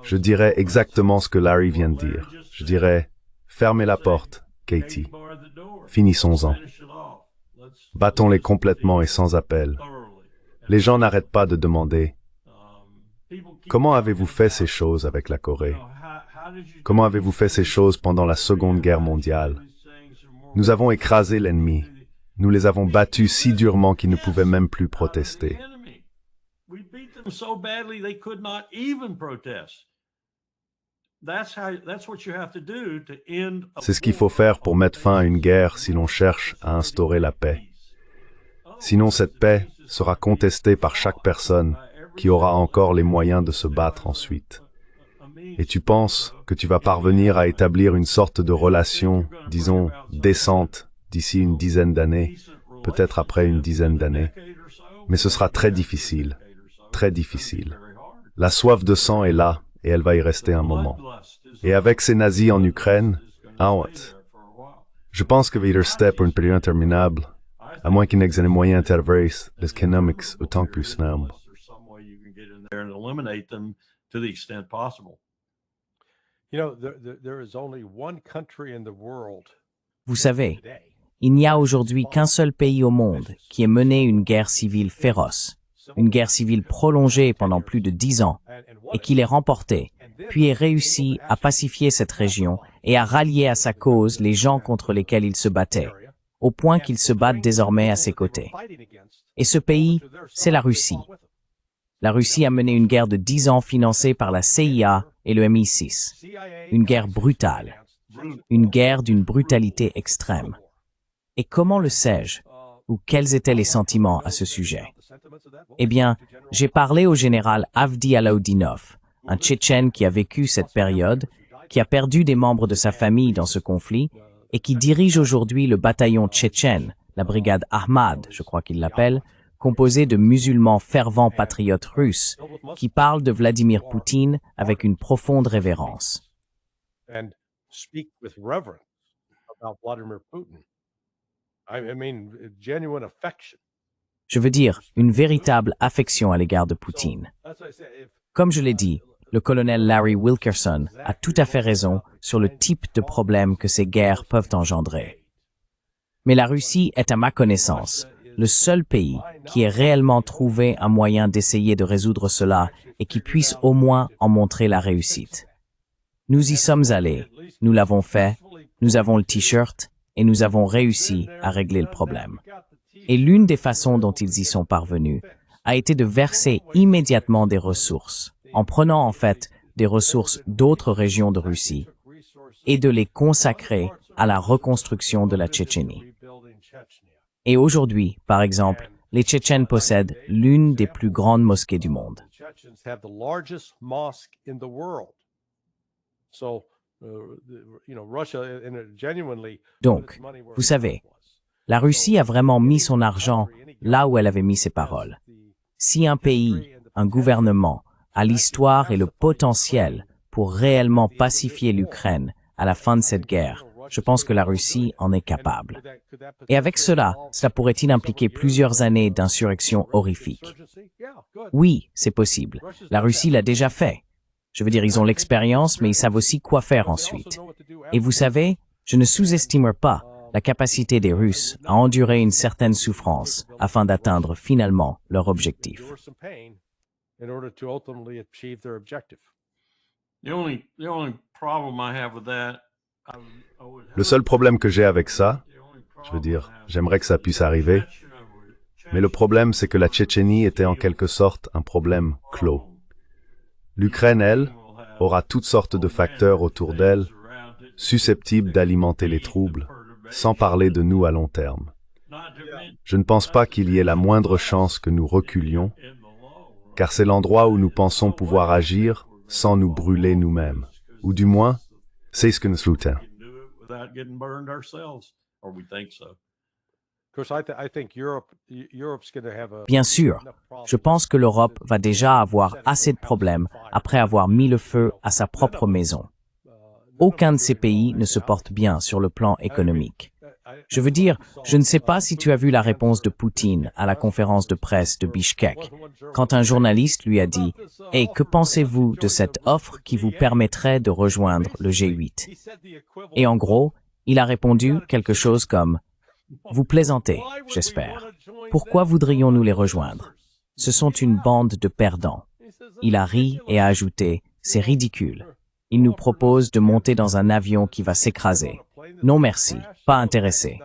je dirais exactement ce que Larry vient de dire. Je dirais, fermez la porte, Katie. Finissons-en. Battons-les complètement et sans appel. Les gens n'arrêtent pas de demander, comment avez-vous fait ces choses avec la Corée? Comment avez-vous fait ces choses pendant la Seconde Guerre mondiale? Nous avons écrasé l'ennemi. Nous les avons battus si durement qu'ils ne pouvaient même plus protester. C'est ce qu'il faut faire pour mettre fin à une guerre si l'on cherche à instaurer la paix. Sinon, cette paix sera contestée par chaque personne qui aura encore les moyens de se battre ensuite. Et tu penses que tu vas parvenir à établir une sorte de relation, disons, décente d'ici une dizaine d'années, peut-être après une dizaine d'années. Mais ce sera très difficile, très difficile. La soif de sang est là, et elle va y rester un moment. Et avec ces nazis en Ukraine, je pense que va y rester pour une période interminable, à moins qu'il n'existe moyen d'intervenir les économiques autant que possible. Vous savez, il n'y a aujourd'hui qu'un seul pays au monde qui ait mené une guerre civile féroce, une guerre civile prolongée pendant plus de 10 ans, et qui l'ait remportée, puis ait réussi à pacifier cette région et à rallier à sa cause les gens contre lesquels il se battait, au point qu'ils se battent désormais à ses côtés. Et ce pays, c'est la Russie. La Russie a mené une guerre de 10 ans financée par la CIA et le MI6. Une guerre brutale. Une guerre d'une brutalité extrême. Et comment le sais-je? Ou quels étaient les sentiments à ce sujet? Eh bien, j'ai parlé au général Avdi Alaoudinov, un Tchétchène qui a vécu cette période, qui a perdu des membres de sa famille dans ce conflit et qui dirige aujourd'hui le bataillon tchétchène, la brigade Ahmad, je crois qu'il l'appelle, composé de musulmans fervents patriotes russes qui parlent de Vladimir Poutine avec une profonde révérence. And speak with reverence about Vladimir Putin. I mean, genuine affection. Je veux dire, une véritable affection à l'égard de Poutine. That's what I say. Comme je l'ai dit, le colonel Larry Wilkerson a tout à fait raison sur le type de problème que ces guerres peuvent engendrer. Mais la Russie est, à ma connaissance, le seul pays qui ait réellement trouvé un moyen d'essayer de résoudre cela et qui puisse au moins en montrer la réussite. Nous y sommes allés, nous l'avons fait, nous avons le t-shirt et nous avons réussi à régler le problème. Et l'une des façons dont ils y sont parvenus a été de verser immédiatement des ressources, en prenant en fait des ressources d'autres régions de Russie, et de les consacrer à la reconstruction de la Tchétchénie. Et aujourd'hui, par exemple, les Tchétchènes possèdent l'une des plus grandes mosquées du monde. Donc, vous savez, la Russie a vraiment mis son argent là où elle avait mis ses paroles. Si un pays, un gouvernement, a l'histoire et le potentiel pour réellement pacifier l'Ukraine à la fin de cette guerre, je pense que la Russie en est capable. Et avec cela pourrait-il impliquer plusieurs années d'insurrection horrifique? Oui, c'est possible. La Russie l'a déjà fait. Je veux dire, ils ont l'expérience, mais ils savent aussi quoi faire ensuite. Et vous savez, je ne sous-estime pas la capacité des Russes à endurer une certaine souffrance afin d'atteindre finalement leur objectif. Le seul problème que j'ai avec ça, je veux dire, j'aimerais que ça puisse arriver, mais le problème c'est que la Tchétchénie était en quelque sorte un problème clos. L'Ukraine, elle, aura toutes sortes de facteurs autour d'elle, susceptibles d'alimenter les troubles, sans parler de nous à long terme. Je ne pense pas qu'il y ait la moindre chance que nous reculions, car c'est l'endroit où nous pensons pouvoir agir sans nous brûler nous-mêmes. Ou du moins, c'est ce que nous souhaitons. Bien sûr, je pense que l'Europe va déjà avoir assez de problèmes après avoir mis le feu à sa propre maison. Aucun de ces pays ne se porte bien sur le plan économique. Je veux dire, je ne sais pas si tu as vu la réponse de Poutine à la conférence de presse de Bishkek, quand un journaliste lui a dit « Hey, que pensez-vous de cette offre qui vous permettrait de rejoindre le G8 ?» Et en gros, il a répondu quelque chose comme « Vous plaisantez, j'espère. Pourquoi voudrions-nous les rejoindre? Ce sont une bande de perdants. » Il a ri et a ajouté « C'est ridicule. Il nous propose de monter dans un avion qui va s'écraser. Non merci, pas intéressé. »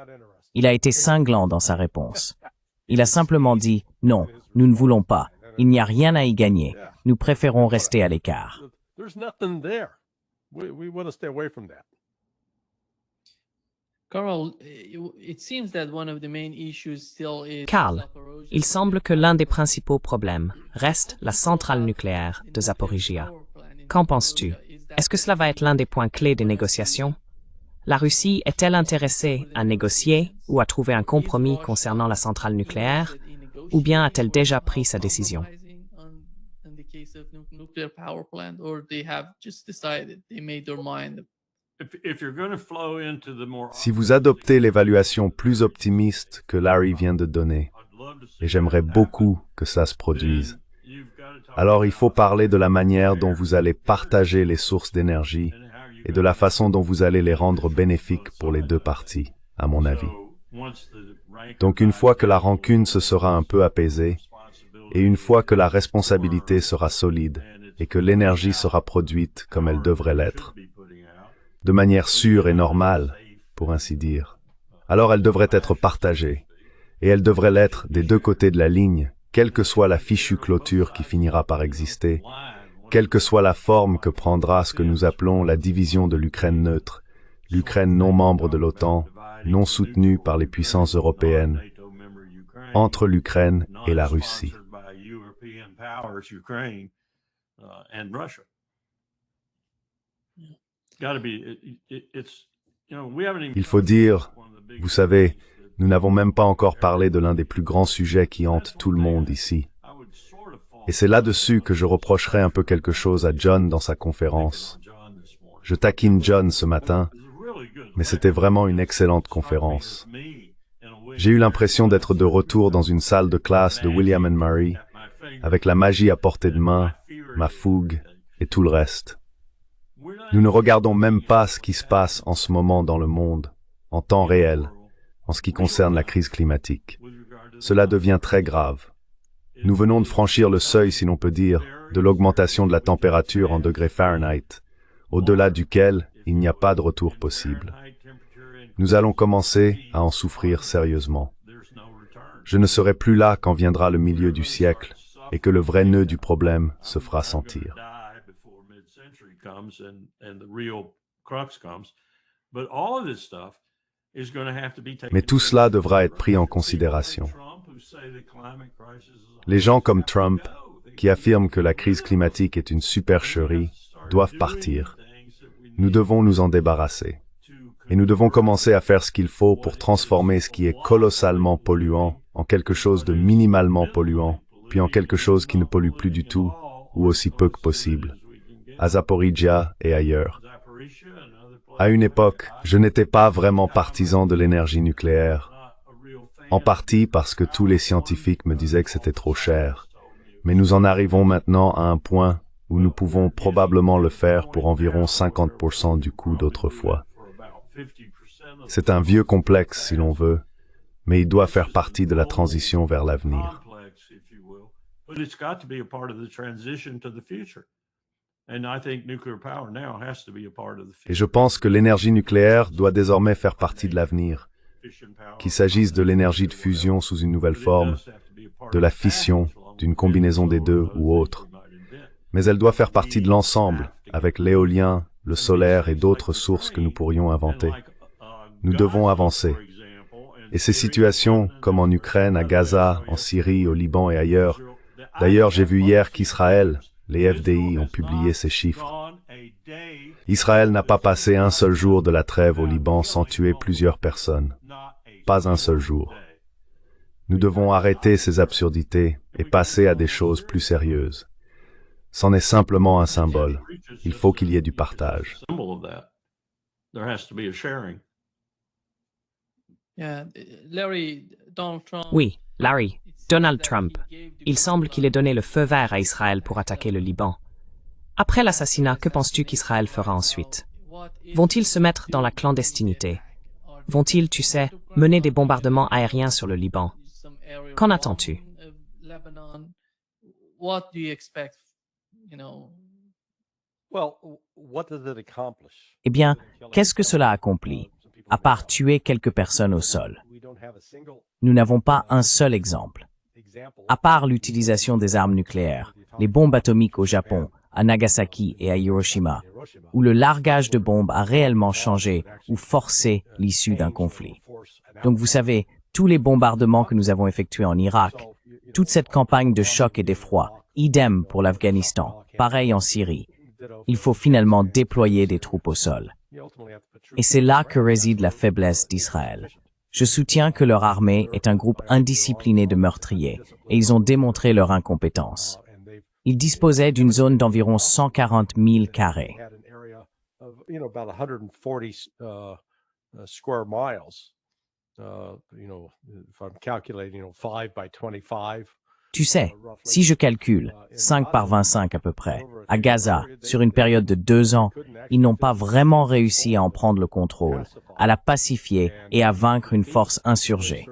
Il a été cinglant dans sa réponse. Il a simplement dit « Non, nous ne voulons pas. Il n'y a rien à y gagner. Nous préférons rester à l'écart. » Karl, il semble que l'un des principaux problèmes reste la centrale nucléaire de Zaporizhia. Qu'en penses-tu? Est-ce que cela va être l'un des points clés des négociations? La Russie est-elle intéressée à négocier ou à trouver un compromis concernant la centrale nucléaire, ou bien a-t-elle déjà pris sa décision? Si vous adoptez l'évaluation plus optimiste que Larry vient de donner, et j'aimerais beaucoup que ça se produise, alors il faut parler de la manière dont vous allez partager les sources d'énergie et de la façon dont vous allez les rendre bénéfiques pour les deux parties, à mon avis. Donc une fois que la rancune se sera un peu apaisée, et une fois que la responsabilité sera solide et que l'énergie sera produite comme elle devrait l'être, de manière sûre et normale, pour ainsi dire, alors elle devrait être partagée, et elle devrait l'être des deux côtés de la ligne, quelle que soit la fichue clôture qui finira par exister, quelle que soit la forme que prendra ce que nous appelons la division de l'Ukraine neutre, l'Ukraine non membre de l'OTAN, non soutenue par les puissances européennes, entre l'Ukraine et la Russie. Il faut dire, vous savez, Nous n'avons même pas encore parlé de l'un des plus grands sujets qui hantent tout le monde ici. Et c'est là-dessus que je reprocherai un peu quelque chose à John dans sa conférence. Je taquine John ce matin, mais c'était vraiment une excellente conférence. J'ai eu l'impression d'être de retour dans une salle de classe de William and Mary, avec la magie à portée de main, ma fougue et tout le reste. Nous ne regardons même pas ce qui se passe en ce moment dans le monde, en temps réel, en ce qui concerne la crise climatique. Cela devient très grave. Nous venons de franchir le seuil, si l'on peut dire, de l'augmentation de la température en degrés Fahrenheit, au-delà duquel il n'y a pas de retour possible. Nous allons commencer à en souffrir sérieusement. Je ne serai plus là quand viendra le milieu du siècle et que le vrai nœud du problème se fera sentir. Mais tout cela devra être pris en considération. Les gens comme Trump, qui affirment que la crise climatique est une supercherie, doivent partir. Nous devons nous en débarrasser. Et nous devons commencer à faire ce qu'il faut pour transformer ce qui est colossalement polluant en quelque chose de minimalement polluant, puis en quelque chose qui ne pollue plus du tout, ou aussi peu que possible, à Zaporizhia et ailleurs. À une époque, je n'étais pas vraiment partisan de l'énergie nucléaire, en partie parce que tous les scientifiques me disaient que c'était trop cher. Mais nous en arrivons maintenant à un point où nous pouvons probablement le faire pour environ 50% du coût d'autrefois. C'est un vieux complexe, si l'on veut, mais il doit faire partie de la transition vers l'avenir. Et je pense que l'énergie nucléaire doit désormais faire partie de l'avenir, qu'il s'agisse de l'énergie de fusion sous une nouvelle forme, de la fission, d'une combinaison des deux ou autre. Mais elle doit faire partie de l'ensemble, avec l'éolien, le solaire et d'autres sources que nous pourrions inventer. Nous devons avancer. Et ces situations, comme en Ukraine, à Gaza, en Syrie, au Liban et ailleurs, d'ailleurs j'ai vu hier qu'Israël, les FDI ont publié ces chiffres. Israël n'a pas passé un seul jour de la trêve au Liban sans tuer plusieurs personnes. Pas un seul jour. Nous devons arrêter ces absurdités et passer à des choses plus sérieuses. C'en est simplement un symbole. Il faut qu'il y ait du partage. Oui, Larry, Donald Trump. Il semble qu'il ait donné le feu vert à Israël pour attaquer le Liban. Après l'assassinat, que penses-tu qu'Israël fera ensuite? Vont-ils se mettre dans la clandestinité? Vont-ils, tu sais, mener des bombardements aériens sur le Liban? Qu'en attends-tu? Eh bien, qu'est-ce que cela accomplit, à part tuer quelques personnes au sol? Nous n'avons pas un seul exemple. À part l'utilisation des armes nucléaires, les bombes atomiques au Japon, à Nagasaki et à Hiroshima, où le largage de bombes a réellement changé ou forcé l'issue d'un conflit. Donc vous savez, tous les bombardements que nous avons effectués en Irak, toute cette campagne de choc et d'effroi, idem pour l'Afghanistan, pareil en Syrie, il faut finalement déployer des troupes au sol. Et c'est là que réside la faiblesse d'Israël. Je soutiens que leur armée est un groupe indiscipliné de meurtriers, et ils ont démontré leur incompétence. Ils disposaient d'une zone d'environ 140 000 carrés. Tu sais, si je calcule 5 par 25 à peu près, à Gaza, sur une période de 2 ans, ils n'ont pas vraiment réussi à en prendre le contrôle, à la pacifier et à vaincre une force insurgée.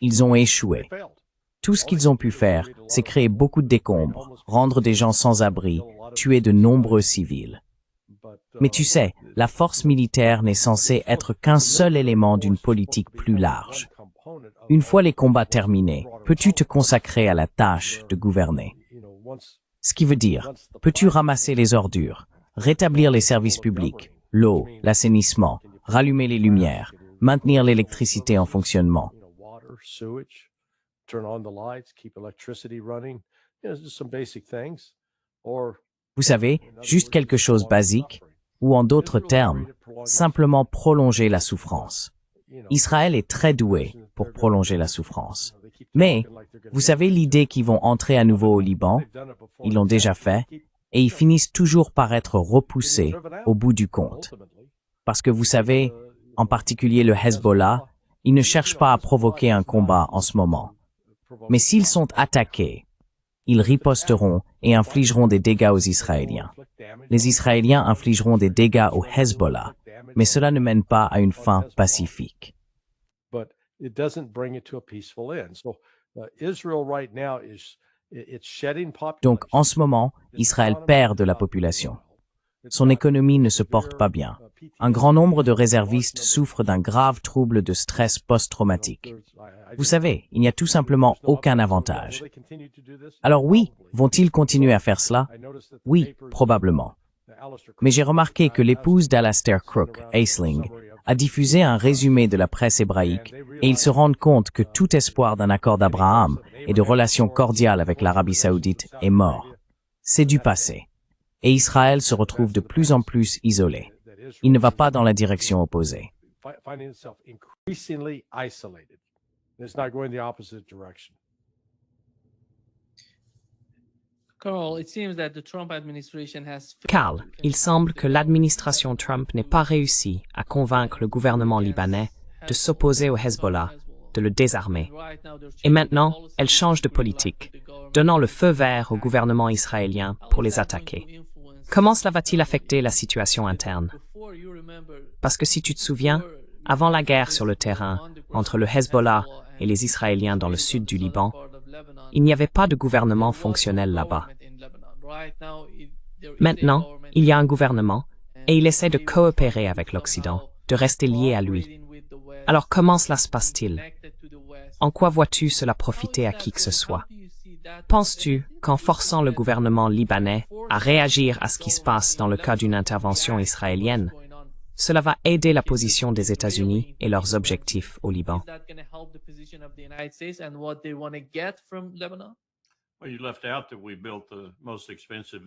Ils ont échoué. Tout ce qu'ils ont pu faire, c'est créer beaucoup de décombres, rendre des gens sans abri, tuer de nombreux civils. Mais tu sais, la force militaire n'est censée être qu'un seul élément d'une politique plus large. Une fois les combats terminés, peux-tu te consacrer à la tâche de gouverner? Ce qui veut dire, peux-tu ramasser les ordures, rétablir les services publics, l'eau, l'assainissement, rallumer les lumières, maintenir l'électricité en fonctionnement? Vous savez, juste quelque chose basique, ou en d'autres termes, simplement prolonger la souffrance. Israël est très doué pour prolonger la souffrance. Mais, vous savez l'idée qu'ils vont entrer à nouveau au Liban, ils l'ont déjà fait, et ils finissent toujours par être repoussés au bout du compte. Parce que vous savez, en particulier le Hezbollah, ils ne cherchent pas à provoquer un combat en ce moment. Mais s'ils sont attaqués, ils riposteront et infligeront des dégâts aux Israéliens. Les Israéliens infligeront des dégâts au Hezbollah, mais cela ne mène pas à une fin pacifique. Donc, en ce moment, Israël perd de la population. Son économie ne se porte pas bien. Un grand nombre de réservistes souffrent d'un grave trouble de stress post-traumatique. Vous savez, il n'y a tout simplement aucun avantage. Alors oui, vont-ils continuer à faire cela? Oui, probablement. Mais j'ai remarqué que l'épouse d'Alastair Crooke, Aisling, a diffusé un résumé de la presse hébraïque et ils se rendent compte que tout espoir d'un accord d'Abraham et de relations cordiales avec l'Arabie saoudite est mort. C'est du passé. Et Israël se retrouve de plus en plus isolé. Il ne va pas dans la direction opposée. Carl, il semble que l'administration Trump n'ait pas réussi à convaincre le gouvernement libanais de s'opposer au Hezbollah, de le désarmer. Et maintenant, elle change de politique, donnant le feu vert au gouvernement israélien pour les attaquer. Comment cela va-t-il affecter la situation interne? Parce que si tu te souviens, avant la guerre sur le terrain entre le Hezbollah et les Israéliens dans le sud du Liban, il n'y avait pas de gouvernement fonctionnel là-bas. Maintenant, il y a un gouvernement et il essaie de coopérer avec l'Occident, de rester lié à lui. Alors comment cela se passe-t-il? En quoi vois-tu cela profiter à qui que ce soit? Penses-tu qu'en forçant le gouvernement libanais à réagir à ce qui se passe dans le cas d'une intervention israélienne, cela va aider la position des États-Unis et leurs objectifs au Liban?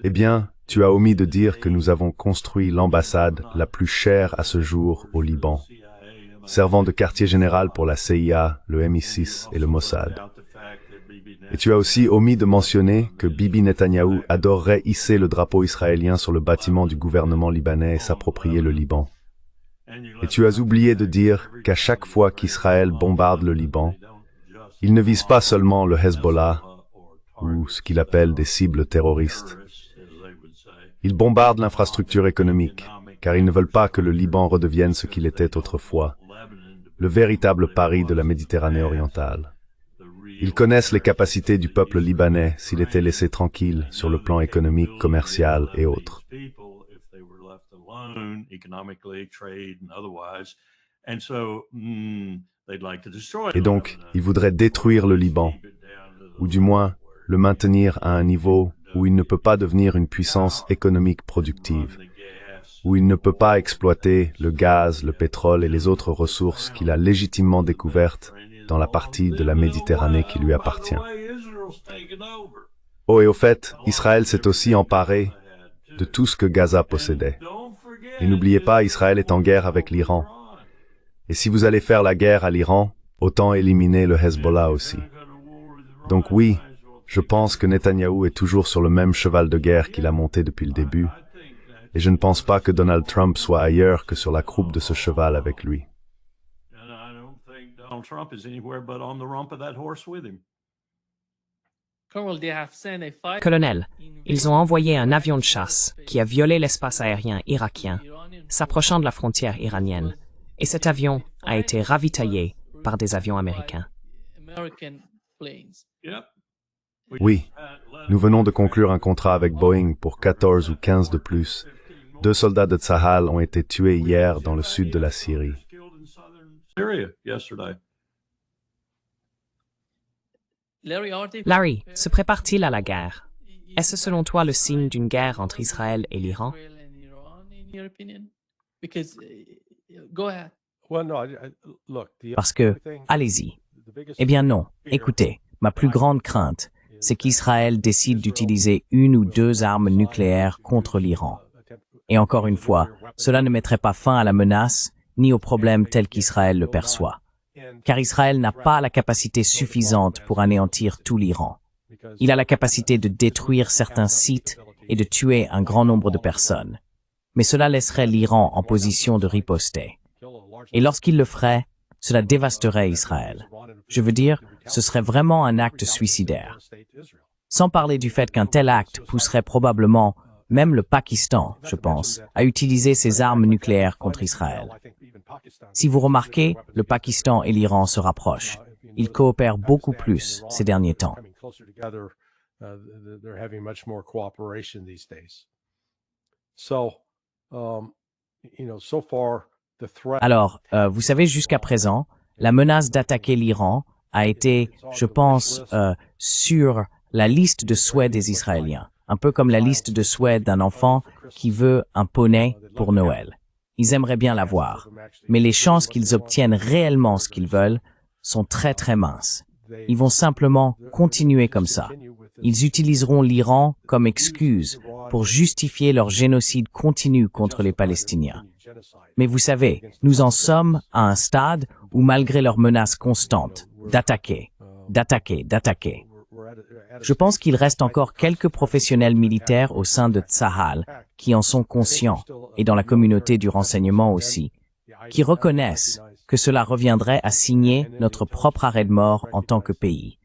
Eh bien, tu as omis de dire que nous avons construit l'ambassade la plus chère à ce jour au Liban, servant de quartier général pour la CIA, le MI6 et le Mossad. Et tu as aussi omis de mentionner que Bibi Netanyahou adorerait hisser le drapeau israélien sur le bâtiment du gouvernement libanais et s'approprier le Liban. Et tu as oublié de dire qu'à chaque fois qu'Israël bombarde le Liban, il ne vise pas seulement le Hezbollah, ou ce qu'il appelle des cibles terroristes. Ils bombardent l'infrastructure économique, car ils ne veulent pas que le Liban redevienne ce qu'il était autrefois, le véritable Paris de la Méditerranée orientale. Ils connaissent les capacités du peuple libanais s'il était laissé tranquille sur le plan économique, commercial et autres. Et donc, ils voudraient détruire le Liban, ou du moins le maintenir à un niveau où il ne peut pas devenir une puissance économique productive, où il ne peut pas exploiter le gaz, le pétrole et les autres ressources qu'il a légitimement découvertes dans la partie de la Méditerranée qui lui appartient. Oh, et au fait, Israël s'est aussi emparé de tout ce que Gaza possédait. Et n'oubliez pas, Israël est en guerre avec l'Iran. Et si vous allez faire la guerre à l'Iran, autant éliminer le Hezbollah aussi. Donc oui, je pense que Netanyahou est toujours sur le même cheval de guerre qu'il a monté depuis le début. Et je ne pense pas que Donald Trump soit ailleurs que sur la croupe de ce cheval avec lui. Colonel, ils ont envoyé un avion de chasse qui a violé l'espace aérien irakien, s'approchant de la frontière iranienne, et cet avion a été ravitaillé par des avions américains. Oui, nous venons de conclure un contrat avec Boeing pour 14 ou 15 de plus. 2 soldats de Tsahal ont été tués hier dans le sud de la Syrie. Larry, se prépare-t-il à la guerre? Est-ce selon toi le signe d'une guerre entre Israël et l'Iran? Parce que, allez-y. Eh bien non, écoutez, ma plus grande crainte, c'est qu'Israël décide d'utiliser 1 ou 2 armes nucléaires contre l'Iran. Et encore une fois, cela ne mettrait pas fin à la menace, ni aux problèmes tels qu'Israël le perçoit. Car Israël n'a pas la capacité suffisante pour anéantir tout l'Iran. Il a la capacité de détruire certains sites et de tuer un grand nombre de personnes. Mais cela laisserait l'Iran en position de riposter. Et lorsqu'il le ferait, cela dévasterait Israël. Je veux dire, ce serait vraiment un acte suicidaire. Sans parler du fait qu'un tel acte pousserait probablement même le Pakistan, je pense, à utiliser ses armes nucléaires contre Israël. Si vous remarquez, le Pakistan et l'Iran se rapprochent. Ils coopèrent beaucoup plus ces derniers temps. Alors, vous savez, jusqu'à présent, la menace d'attaquer l'Iran a été, je pense, sur la liste de souhaits des Israéliens. Un peu comme la liste de souhaits d'un enfant qui veut un poney pour Noël. Ils aimeraient bien l'avoir, mais les chances qu'ils obtiennent réellement ce qu'ils veulent sont très très minces. Ils vont simplement continuer comme ça. Ils utiliseront l'Iran comme excuse pour justifier leur génocide continu contre les Palestiniens. Mais vous savez, nous en sommes à un stade où malgré leurs menaces constantes d'attaquer, je pense qu'il reste encore quelques professionnels militaires au sein de Tsahal qui en sont conscients, et dans la communauté du renseignement aussi, qui reconnaissent que cela reviendrait à signer notre propre arrêt de mort en tant que pays.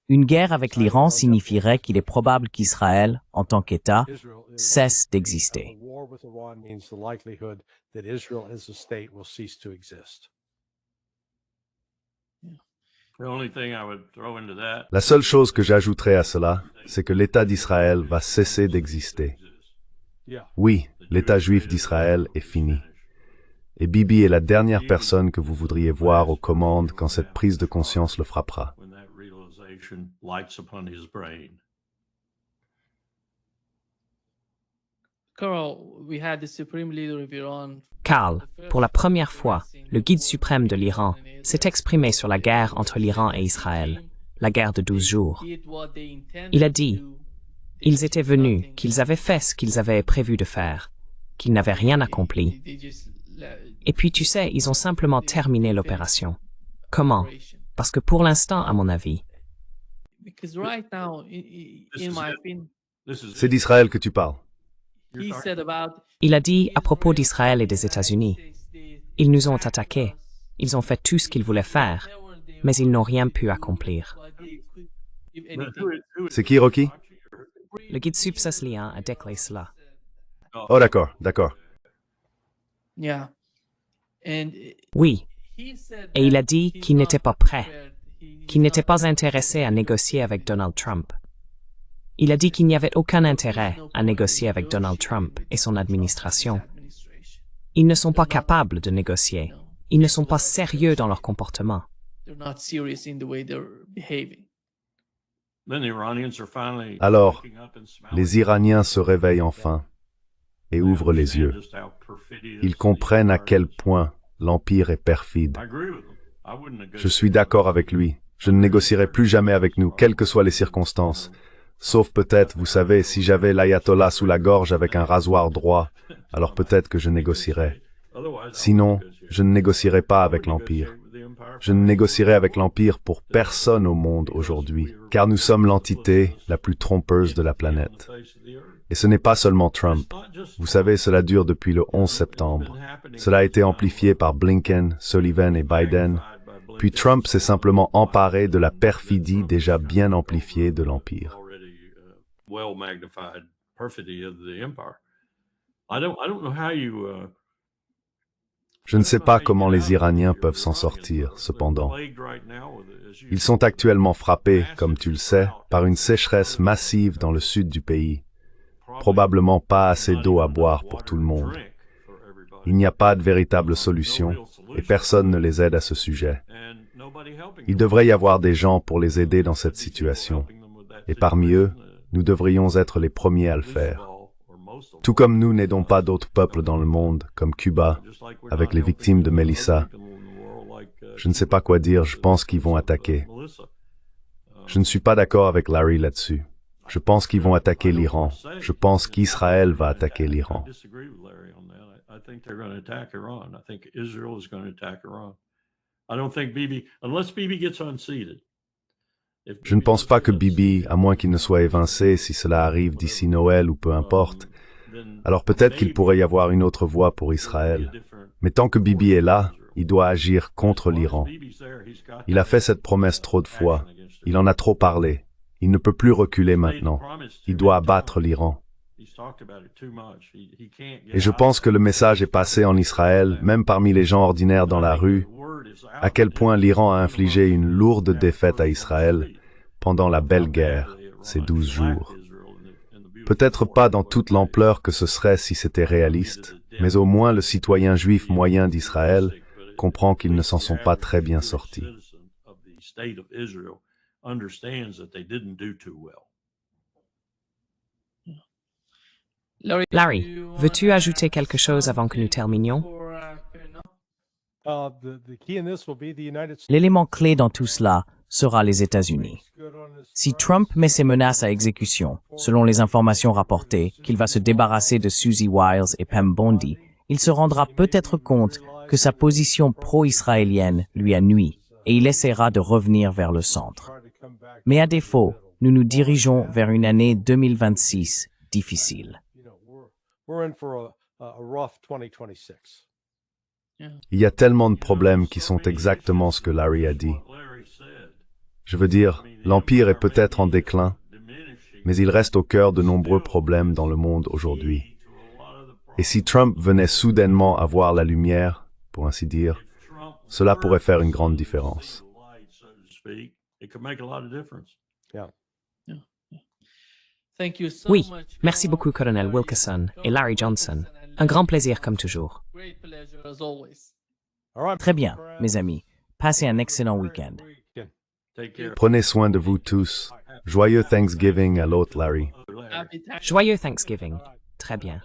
Une guerre avec l'Iran signifierait qu'il est probable qu'Israël, en tant qu'État, cesse d'exister. La seule chose que j'ajouterais à cela, c'est que l'État d'Israël va cesser d'exister. Oui, l'État juif d'Israël est fini. Et Bibi est la dernière personne que vous voudriez voir aux commandes quand cette prise de conscience le frappera. Karl, pour la première fois, le guide suprême de l'Iran s'est exprimé sur la guerre entre l'Iran et Israël, la guerre de 12 jours. Il a dit, ils étaient venus, qu'ils avaient fait ce qu'ils avaient prévu de faire, qu'ils n'avaient rien accompli. Et puis tu sais, ils ont simplement terminé l'opération. Comment? Parce que pour l'instant, à mon avis, C'est d'Israël que tu parles. il a dit à propos d'Israël et des États-Unis, ils nous ont attaqués, ils ont fait tout ce qu'ils voulaient faire, mais ils n'ont rien pu accomplir. C'est qui, Rocky? Le guide subsaslien a déclaré cela. Oh d'accord, d'accord. Oui, et il a dit qu'il n'était pas prêt, qu'il n'était pas intéressé à négocier avec Donald Trump. Il a dit qu'il n'y avait aucun intérêt à négocier avec Donald Trump et son administration. Ils ne sont pas capables de négocier. Ils ne sont pas sérieux dans leur comportement. Alors, les Iraniens se réveillent enfin et ouvrent les yeux. Ils comprennent à quel point l'Empire est perfide. Je suis d'accord avec lui. Je ne négocierai plus jamais avec nous, quelles que soient les circonstances. Sauf peut-être, vous savez, si j'avais l'ayatollah sous la gorge avec un rasoir droit, alors peut-être que je négocierais. Sinon, je ne négocierai pas avec l'Empire. Je ne négocierai avec l'Empire pour personne au monde aujourd'hui, car nous sommes l'entité la plus trompeuse de la planète. Et ce n'est pas seulement Trump. Vous savez, cela dure depuis le 11 septembre. Cela a été amplifié par Blinken, Sullivan et Biden. Puis Trump s'est simplement emparé de la perfidie déjà bien amplifiée de l'Empire. Je ne sais pas comment les Iraniens peuvent s'en sortir, cependant. Ils sont actuellement frappés, comme tu le sais, par une sécheresse massive dans le sud du pays. Probablement pas assez d'eau à boire pour tout le monde. Il n'y a pas de véritable solution, et personne ne les aide à ce sujet. Il devrait y avoir des gens pour les aider dans cette situation, et parmi eux, nous devrions être les premiers à le faire. Tout comme nous n'aidons pas d'autres peuples dans le monde, comme Cuba, avec les victimes de Melissa. Je ne sais pas quoi dire, je pense qu'ils vont attaquer. Je ne suis pas d'accord avec Larry là-dessus. Je pense qu'ils vont attaquer l'Iran. Je pense qu'Israël va attaquer l'Iran. Je ne pense pas que Bibi, à moins qu'il ne soit évincé, si cela arrive d'ici Noël ou peu importe, alors peut-être qu'il pourrait y avoir une autre voie pour Israël. Mais tant que Bibi est là, il doit agir contre l'Iran. Il a fait cette promesse trop de fois. Il en a trop parlé. Il ne peut plus reculer maintenant. Il doit abattre l'Iran. Et je pense que le message est passé en Israël, même parmi les gens ordinaires dans la rue, à quel point l'Iran a infligé une lourde défaite à Israël pendant la belle guerre, ces 12 jours. Peut-être pas dans toute l'ampleur que ce serait si c'était réaliste, mais au moins le citoyen juif moyen d'Israël comprend qu'ils ne s'en sont pas très bien sortis. Larry, veux-tu ajouter quelque chose avant que nous terminions? L'élément clé dans tout cela sera les États-Unis. Si Trump met ses menaces à exécution, selon les informations rapportées, qu'il va se débarrasser de Susie Wiles et Pam Bondi, il se rendra peut-être compte que sa position pro-israélienne lui a nui et il essaiera de revenir vers le centre. Mais à défaut, nous nous dirigeons vers une année 2026 difficile. Il y a tellement de problèmes qui sont exactement ce que Larry a dit. Je veux dire, l'Empire est peut-être en déclin, mais il reste au cœur de nombreux problèmes dans le monde aujourd'hui. Et si Trump venait soudainement avoir la lumière, pour ainsi dire, cela pourrait faire une grande différence. Oui, merci beaucoup, Colonel Wilkerson et Larry Johnson. Un grand plaisir comme toujours. Très bien, mes amis. Passez un excellent week-end. Prenez soin de vous tous. Joyeux Thanksgiving à l'autre Larry. Joyeux Thanksgiving. Très bien.